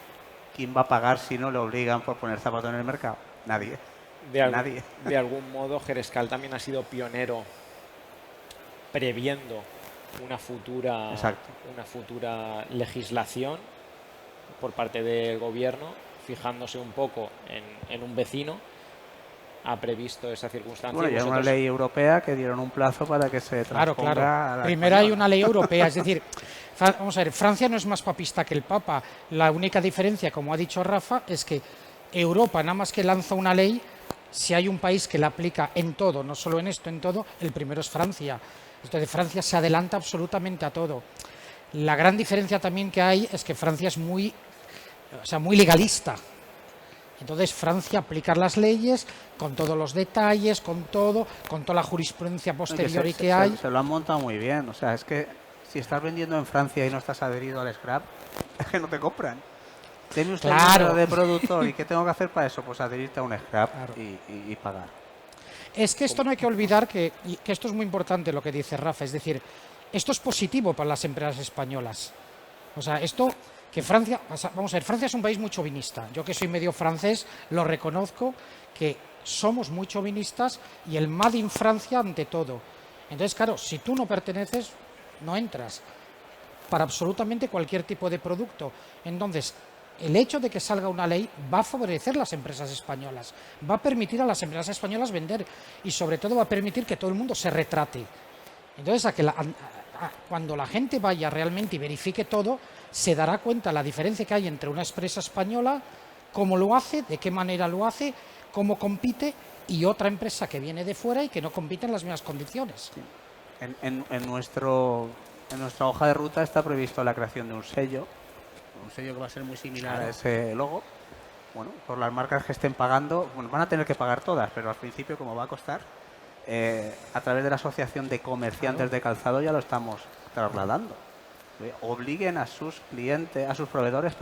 ¿quién va a pagar si no le obligan por poner zapatos en el mercado? Nadie. Nadie. De algún modo, Gerescal también ha sido pionero previendo una futura legislación por parte del gobierno, fijándose un poco en un vecino, ha previsto esa circunstancia. Bueno, y hay una ley europea que dieron un plazo para que se transponga. Claro. Primero hay una ley europea, es decir, vamos a ver, Francia no es más papista que el Papa. La única diferencia, como ha dicho Rafa, es que Europa, nada más que lanza una ley, si hay un país que la aplica en todo, no solo en esto, en todo, el primero es Francia. Entonces Francia se adelanta absolutamente a todo. La gran diferencia también que hay es que Francia es muy legalista. Entonces Francia aplica las leyes con todos los detalles, con toda la jurisprudencia posterior que hay. Se lo han montado muy bien. O sea, es que si estás vendiendo en Francia y no estás adherido al scrap, es que no te compran. Deme usted el número de productor, ¿y qué tengo que hacer para eso? Pues adherirte a un scrap y pagar. Es que esto no hay que olvidar que esto es muy importante lo que dice Rafa, es decir, esto es positivo para las empresas españolas. O sea, que Francia, vamos a ver, Francia es un país muy chauvinista. Yo que soy medio francés lo reconozco, que somos muy chauvinistas y el Made in Francia ante todo. Entonces, claro, si tú no perteneces, no entras para absolutamente cualquier tipo de producto. Entonces, el hecho de que salga una ley va a favorecer las empresas españolas, va a permitir a las empresas españolas vender y sobre todo va a permitir que todo el mundo se retrate. Entonces, cuando la gente vaya realmente y verifique todo, se dará cuenta la diferencia que hay entre una empresa española, cómo lo hace, de qué manera lo hace, cómo compite, y otra empresa que viene de fuera y que no compite en las mismas condiciones. Sí. En nuestra hoja de ruta está previsto la creación de un sello que va a ser muy similar a ese logo. Bueno, por las marcas que estén pagando, bueno, van a tener que pagar todas, pero al principio, como va a costar, a través de la Asociación de Comerciantes de Calzado ya lo estamos trasladando. Obliguen a sus clientes, a sus proveedores,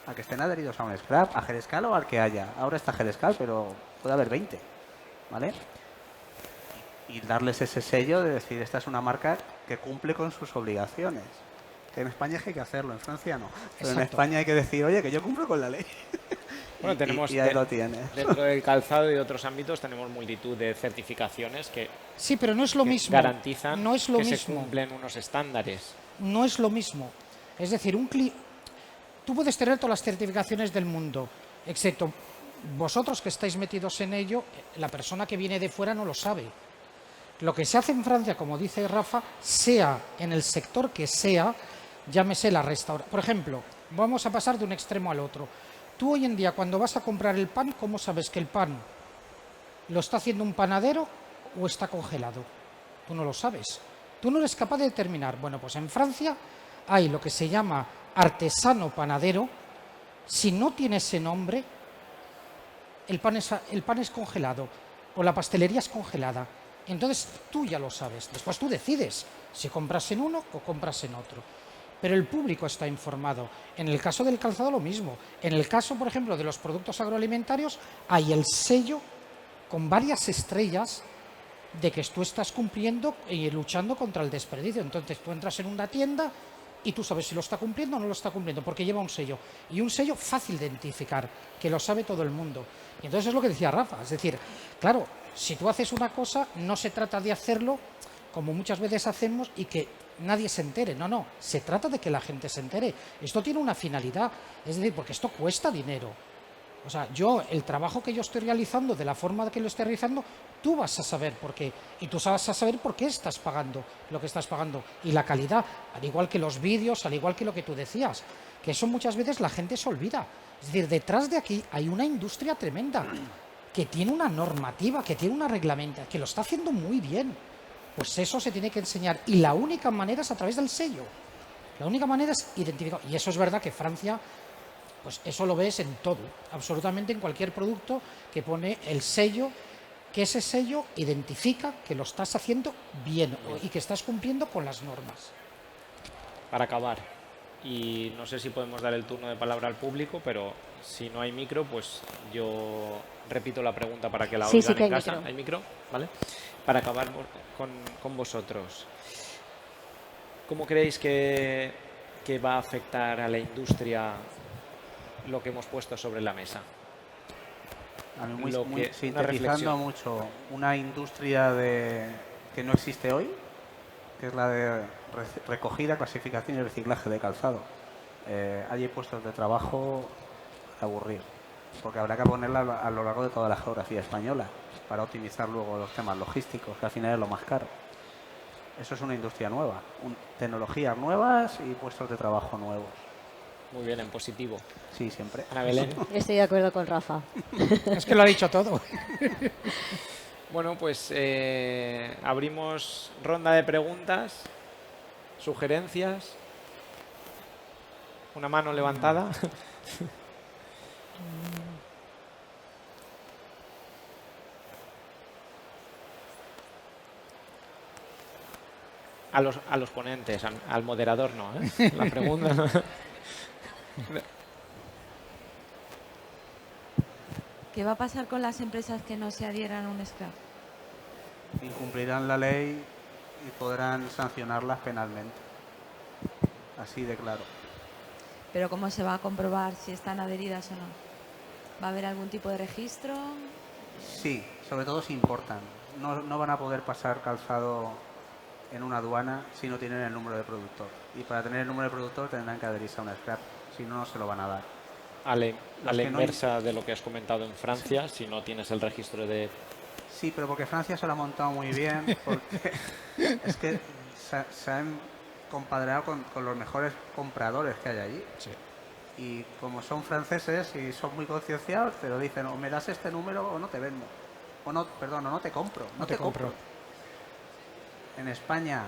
a que estén adheridos a un scrap, a Gerescal o al que haya. Ahora está Gerescal, pero puede haber 20, ¿vale? Y darles ese sello de decir, esta es una marca que cumple con sus obligaciones. Que en España hay que hacerlo, en Francia no. Pero en España hay que decir, oye, que yo cumplo con la ley. Bueno, tenemos y ahí lo tienes. Dentro del calzado y de otros ámbitos tenemos multitud de certificaciones que sí, pero no es lo mismo. Garantizan no es lo que mismo. se cumplen unos estándares. No es lo mismo. Es decir, tú puedes tener todas las certificaciones del mundo, excepto vosotros que estáis metidos en ello, la persona que viene de fuera no lo sabe. Lo que se hace en Francia, como dice Rafa, sea en el sector que sea, llámese la restauración. Por ejemplo, vamos a pasar de un extremo al otro. Tú hoy en día, cuando vas a comprar el pan, ¿cómo sabes que el pan lo está haciendo un panadero o está congelado? Tú no lo sabes. Tú no eres capaz de determinar. Bueno, pues en Francia hay lo que se llama artesano panadero. Si no tiene ese nombre, el pan es congelado o la pastelería es congelada. Entonces tú ya lo sabes. Después tú decides si compras en uno o compras en otro. Pero el público está informado. En el caso del calzado lo mismo. En el caso, por ejemplo, de los productos agroalimentarios, hay el sello con varias estrellas de que tú estás cumpliendo y luchando contra el desperdicio. Entonces tú entras en una tienda y tú sabes si lo está cumpliendo o no lo está cumpliendo, porque lleva un sello. Y un sello fácil de identificar, que lo sabe todo el mundo. Y entonces es lo que decía Rafa, es decir, claro, si tú haces una cosa, no se trata de hacerlo como muchas veces hacemos y que nadie se entere. No, no, se trata de que la gente se entere. Esto tiene una finalidad, es decir, porque esto cuesta dinero. O sea, yo, el trabajo que yo estoy realizando, de la forma que lo estoy realizando, tú vas a saber por qué. Y tú vas a saber por qué estás pagando lo que estás pagando. Y la calidad, al igual que los vídeos, al igual que lo que tú decías, que eso muchas veces la gente se olvida. Es decir, detrás de aquí hay una industria tremenda, que tiene una normativa, que tiene una reglamentación, que lo está haciendo muy bien. Pues eso se tiene que enseñar. Y la única manera es a través del sello. La única manera es identificar. Y eso es verdad que Francia... Pues eso lo ves en todo, absolutamente en cualquier producto que pone el sello, que ese sello identifica que lo estás haciendo bien y que estás cumpliendo con las normas. Para acabar, y no sé si podemos dar el turno de palabra al público, pero si no hay micro, pues yo repito la pregunta para que la Sí, oigan sí que en hay casa. micro. ¿Hay micro? ¿Vale? Para acabar con vosotros, ¿cómo creéis que va a afectar a la industria lo que hemos puesto sobre la mesa? A mí Lo que- una sintetizando reflexión. mucho, una industria que no existe hoy, que es la de recogida, clasificación y reciclaje de calzado. Allí hay puestos de trabajo a aburrir, porque habrá que ponerla a lo largo de toda la geografía española para optimizar luego los temas logísticos, que al final es lo más caro. Eso es una industria nueva, tecnologías nuevas y puestos de trabajo nuevos. Muy bien, en positivo. Sí, siempre. Ana Belén. Estoy de acuerdo con Rafa. Es que lo ha dicho todo. Bueno, pues abrimos ronda de preguntas, sugerencias. Una mano levantada. A los ponentes, al moderador no, ¿eh? La pregunta no. ¿Qué va a pasar con las empresas que no se adhieran a un scrap? Incumplirán la ley y podrán sancionarlas penalmente. Así de claro. Pero ¿cómo se va a comprobar si están adheridas o no? ¿Va a haber algún tipo de registro? Sí, sobre todo si importan. No van a poder pasar calzado en una aduana si no tienen el número de productor. Y para tener el número de productor tendrán que adherirse a una scrap. Si no, no se lo van a dar. A la Los que no- inversa de lo que has comentado en Francia, si no tienes el registro de... Sí, pero porque Francia se lo ha montado muy bien. Porque es que se han compadreado con los mejores compradores que hay allí. Sí. Y como son franceses y son muy concienciados, te lo dicen, o me das este número o no te vendo. O no, perdón, o no te compro. No te compro. En España,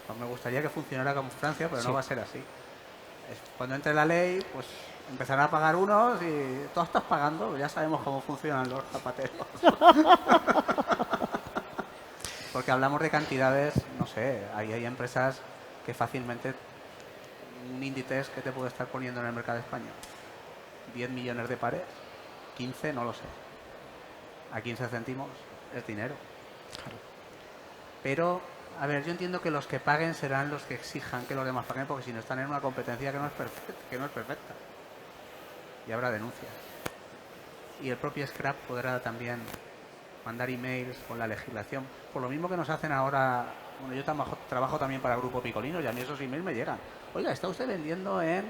pues me gustaría que funcionara como Francia, pero Sí. no va a ser así. Cuando entre la ley, pues empezarán a pagar unos y todos estás pagando, ya sabemos cómo funcionan los zapateros. Porque hablamos de cantidades, no sé, hay empresas que fácilmente un Inditex que te puede estar poniendo en el mercado español. 10 millones de pares, 15, no lo sé. A 15 céntimos es dinero. Pero, a ver, yo entiendo que los que paguen serán los que exijan que los demás paguen, porque si no están en una competencia que no es perfecta. Y habrá denuncias. Y el propio Scrap podrá también mandar emails con la legislación. Por lo mismo que nos hacen ahora, bueno, yo trabajo también para Grupo Picolino y a mí esos emails me llegan. Oiga, ¿está usted vendiendo en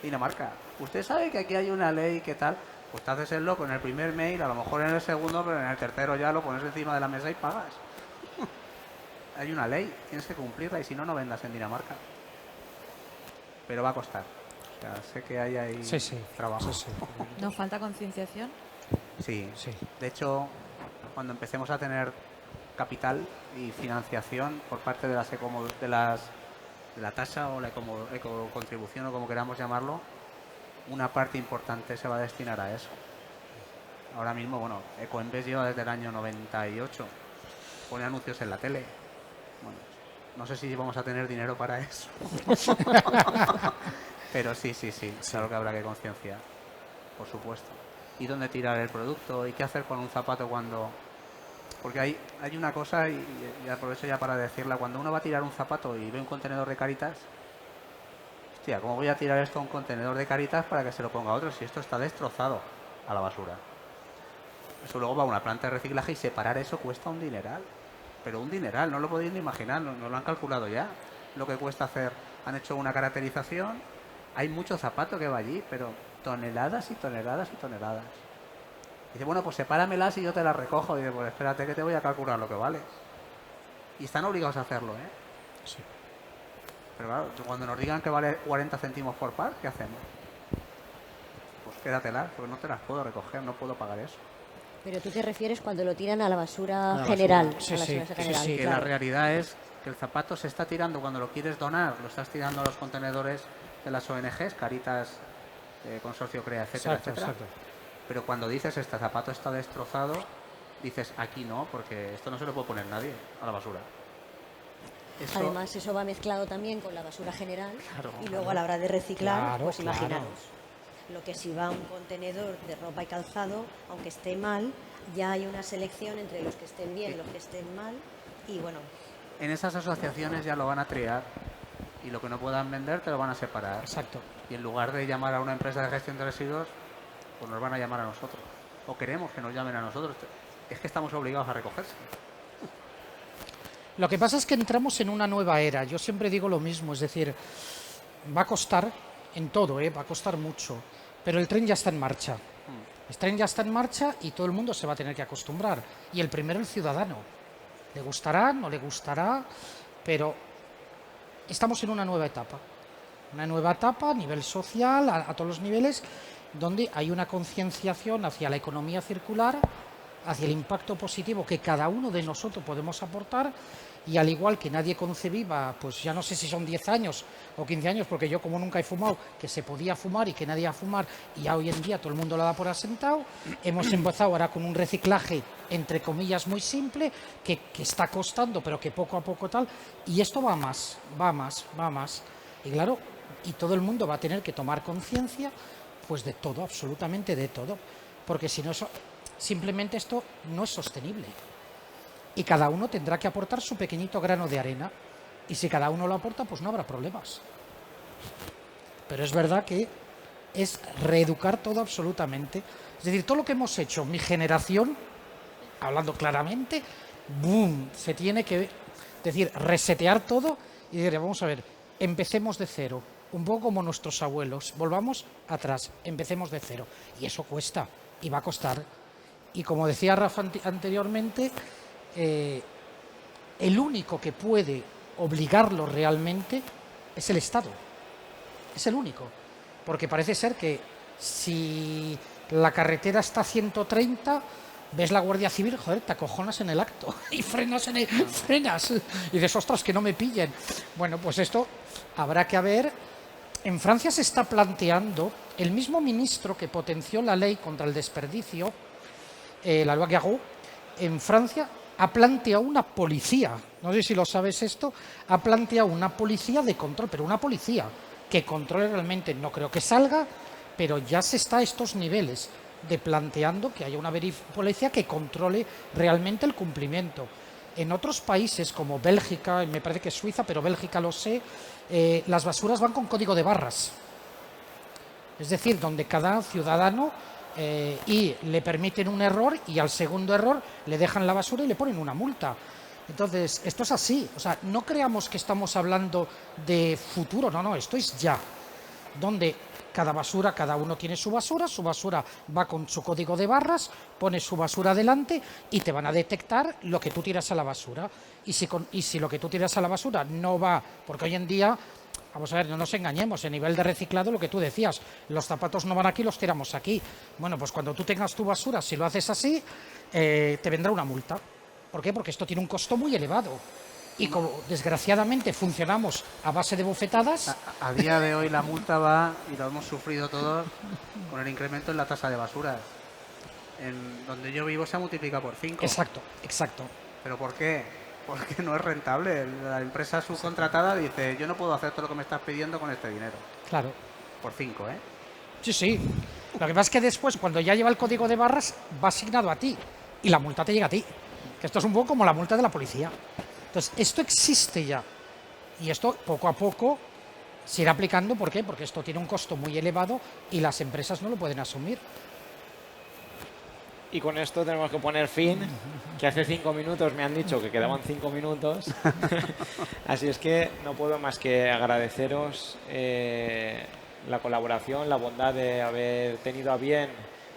Dinamarca? ¿Usted sabe que aquí hay una ley que tal? Pues te haces el loco en el primer mail, a lo mejor en el segundo, pero en el tercero ya lo pones encima de la mesa y pagas. Hay una ley, tienes que cumplirla y si no, no vendas en Dinamarca. Pero va a costar. O sea, sé que hay ahí Sí. trabajo. Sí. ¿Nos falta concienciación? Sí. Sí. De hecho, cuando empecemos a tener capital y financiación por parte de de la tasa o la ecocontribución o como queramos llamarlo, una parte importante se va a destinar a eso. Ahora mismo, bueno, Ecoembes lleva desde el año 98, pone anuncios en la tele. Bueno, no sé si vamos a tener dinero para eso. Pero sí, claro que habrá que concienciar, por supuesto. Y dónde tirar el producto y qué hacer con un zapato cuando... Porque hay una cosa, y aprovecho ya para decirla, cuando uno va a tirar un zapato y ve un contenedor de Caritas, hostia, ¿cómo voy a tirar esto a un contenedor de Caritas para que se lo ponga a otro si esto está destrozado a la basura? Eso luego va a una planta de reciclaje y separar eso cuesta un dineral. Pero un dineral, no lo podéis ni imaginar, no lo han calculado ya. Lo que cuesta hacer, han hecho una caracterización, hay mucho zapato que va allí, pero toneladas y toneladas y toneladas. Dice, bueno, pues sepáramelas y yo te las recojo. Dice, pues espérate que te voy a calcular lo que vale. Y están obligados a hacerlo, ¿eh? Sí. Pero claro, cuando nos digan que vale 40 céntimos por par, ¿qué hacemos? Pues quédatelas, porque no te las puedo recoger, no puedo pagar eso. Pero tú te refieres cuando lo tiran a la basura A la general. basura. Sí, a la sí, basura sí, general, sí, Que claro. la realidad es que el zapato se está tirando cuando lo quieres donar, lo estás tirando a los contenedores de las ONGs, Caritas, Consorcio Crea, etcétera, Exacto, etcétera. exacto. Pero cuando dices este zapato está destrozado, dices aquí no, porque esto no se lo puede poner nadie a la basura. Eso- Además, eso va mezclado también con la basura general Claro, y luego a la hora de reciclar, Claro, pues claro. imaginaros. Lo que si va a un contenedor de ropa y calzado, aunque esté mal, ya hay una selección entre los que estén bien, los que estén mal y bueno, en esas asociaciones ya lo van a triar y lo que no puedan vender te lo van a separar. Exacto. Y en lugar de llamar a una empresa de gestión de residuos, pues nos van a llamar a nosotros. O queremos que nos llamen a nosotros. Es que estamos obligados a recogerse. Lo que pasa es que entramos en una nueva era. Yo siempre digo lo mismo, es decir, va a costar en todo, va a costar mucho, pero el tren ya está en marcha. El tren ya está en marcha y todo el mundo se va a tener que acostumbrar. Y el primero, el ciudadano. Le gustará, no le gustará, pero estamos en una nueva etapa. Una nueva etapa a nivel social, a todos los niveles, donde hay una concienciación hacia la economía circular, hacia el impacto positivo que cada uno de nosotros podemos aportar, y al igual que nadie concebía, pues ya no sé si son 10 años o 15 años, porque yo como nunca he fumado, que se podía fumar y que nadie iba a fumar, y ya hoy en día todo el mundo lo da por asentado. Hemos empezado ahora con un reciclaje, entre comillas, muy simple, que está costando, pero que poco a poco tal, y esto va más, va más, va más. Y claro, y todo el mundo va a tener que tomar conciencia, pues de todo, absolutamente de todo, porque si no, simplemente esto no es sostenible. Y cada uno tendrá que aportar su pequeñito grano de arena. Y si cada uno lo aporta, pues no habrá problemas. Pero es verdad que es reeducar todo absolutamente. Es decir, todo lo que hemos hecho, mi generación, hablando claramente, ¡boom!, se tiene que decir, resetear todo y decir, vamos a ver, empecemos de cero. Un poco como nuestros abuelos, volvamos atrás, empecemos de cero. Y eso cuesta, y va a costar. Y como decía Rafa anteriormente, el único que puede obligarlo realmente es el Estado. Es el único. Porque parece ser que si la carretera está a 130, ves la Guardia Civil, joder, te acojonas en el acto y frenas y dices, ostras, que no me pillen. Bueno, pues esto habrá que ver. En Francia se está planteando, el mismo ministro que potenció la ley contra el desperdicio, la loi Garot, en Francia ha planteado una policía, no sé si lo sabes esto, ha planteado una policía de control, pero una policía que controle realmente, no creo que salga, pero ya se está a estos niveles de planteando que haya una policía que controle realmente el cumplimiento. En otros países como Bélgica, me parece que es Suiza, pero Bélgica lo sé, las basuras van con código de barras. Es decir, donde cada ciudadano y le permiten un error y al segundo error le dejan la basura y le ponen una multa. Entonces, esto es así. O sea, no creamos que estamos hablando de futuro, no, esto es ya. Donde cada uno tiene su basura va con su código de barras, pone su basura delante y te van a detectar lo que tú tiras a la basura. Y si lo que tú tiras a la basura no va, porque hoy en día, vamos a ver, no nos engañemos, a nivel de reciclado, lo que tú decías, los zapatos no van aquí, los tiramos aquí. Bueno, pues cuando tú tengas tu basura, si lo haces así, te vendrá una multa. ¿Por qué? Porque esto tiene un costo muy elevado. Y como desgraciadamente funcionamos a base de bofetadas. A día de hoy la multa va, y lo hemos sufrido todos, con el incremento en la tasa de basuras. En donde yo vivo se ha multiplicado por 5. Exacto, exacto. ¿Pero por qué? Porque no es rentable. La empresa subcontratada dice, yo no puedo hacer todo lo que me estás pidiendo con este dinero. Claro. Por 5, ¿eh? Sí, sí. Lo que pasa es que después, cuando ya lleva el código de barras, va asignado a ti. Y la multa te llega a ti. Que esto es un poco como la multa de la policía. Entonces, esto existe ya. Y esto, poco a poco, se irá aplicando. ¿Por qué? Porque esto tiene un costo muy elevado y las empresas no lo pueden asumir. Y con esto tenemos que poner fin, que hace 5 minutos me han dicho que quedaban 5 minutos. Así es que no puedo más que agradeceros la colaboración, la bondad de haber tenido a bien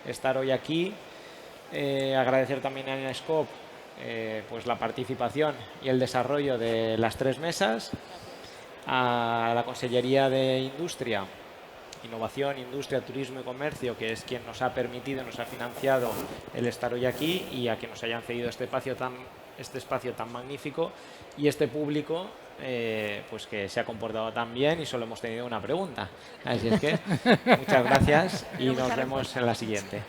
estar hoy aquí. Agradecer también a Inescope pues la participación y el desarrollo de las 3 mesas, a la Consellería de Industria, Innovación, Industria, Turismo y Comercio, que es quien nos ha permitido, nos ha financiado el estar hoy aquí, y a que nos hayan cedido este espacio tan magnífico, y este público pues que se ha comportado tan bien y solo hemos tenido una pregunta. Así es que muchas gracias y nos vemos en la siguiente.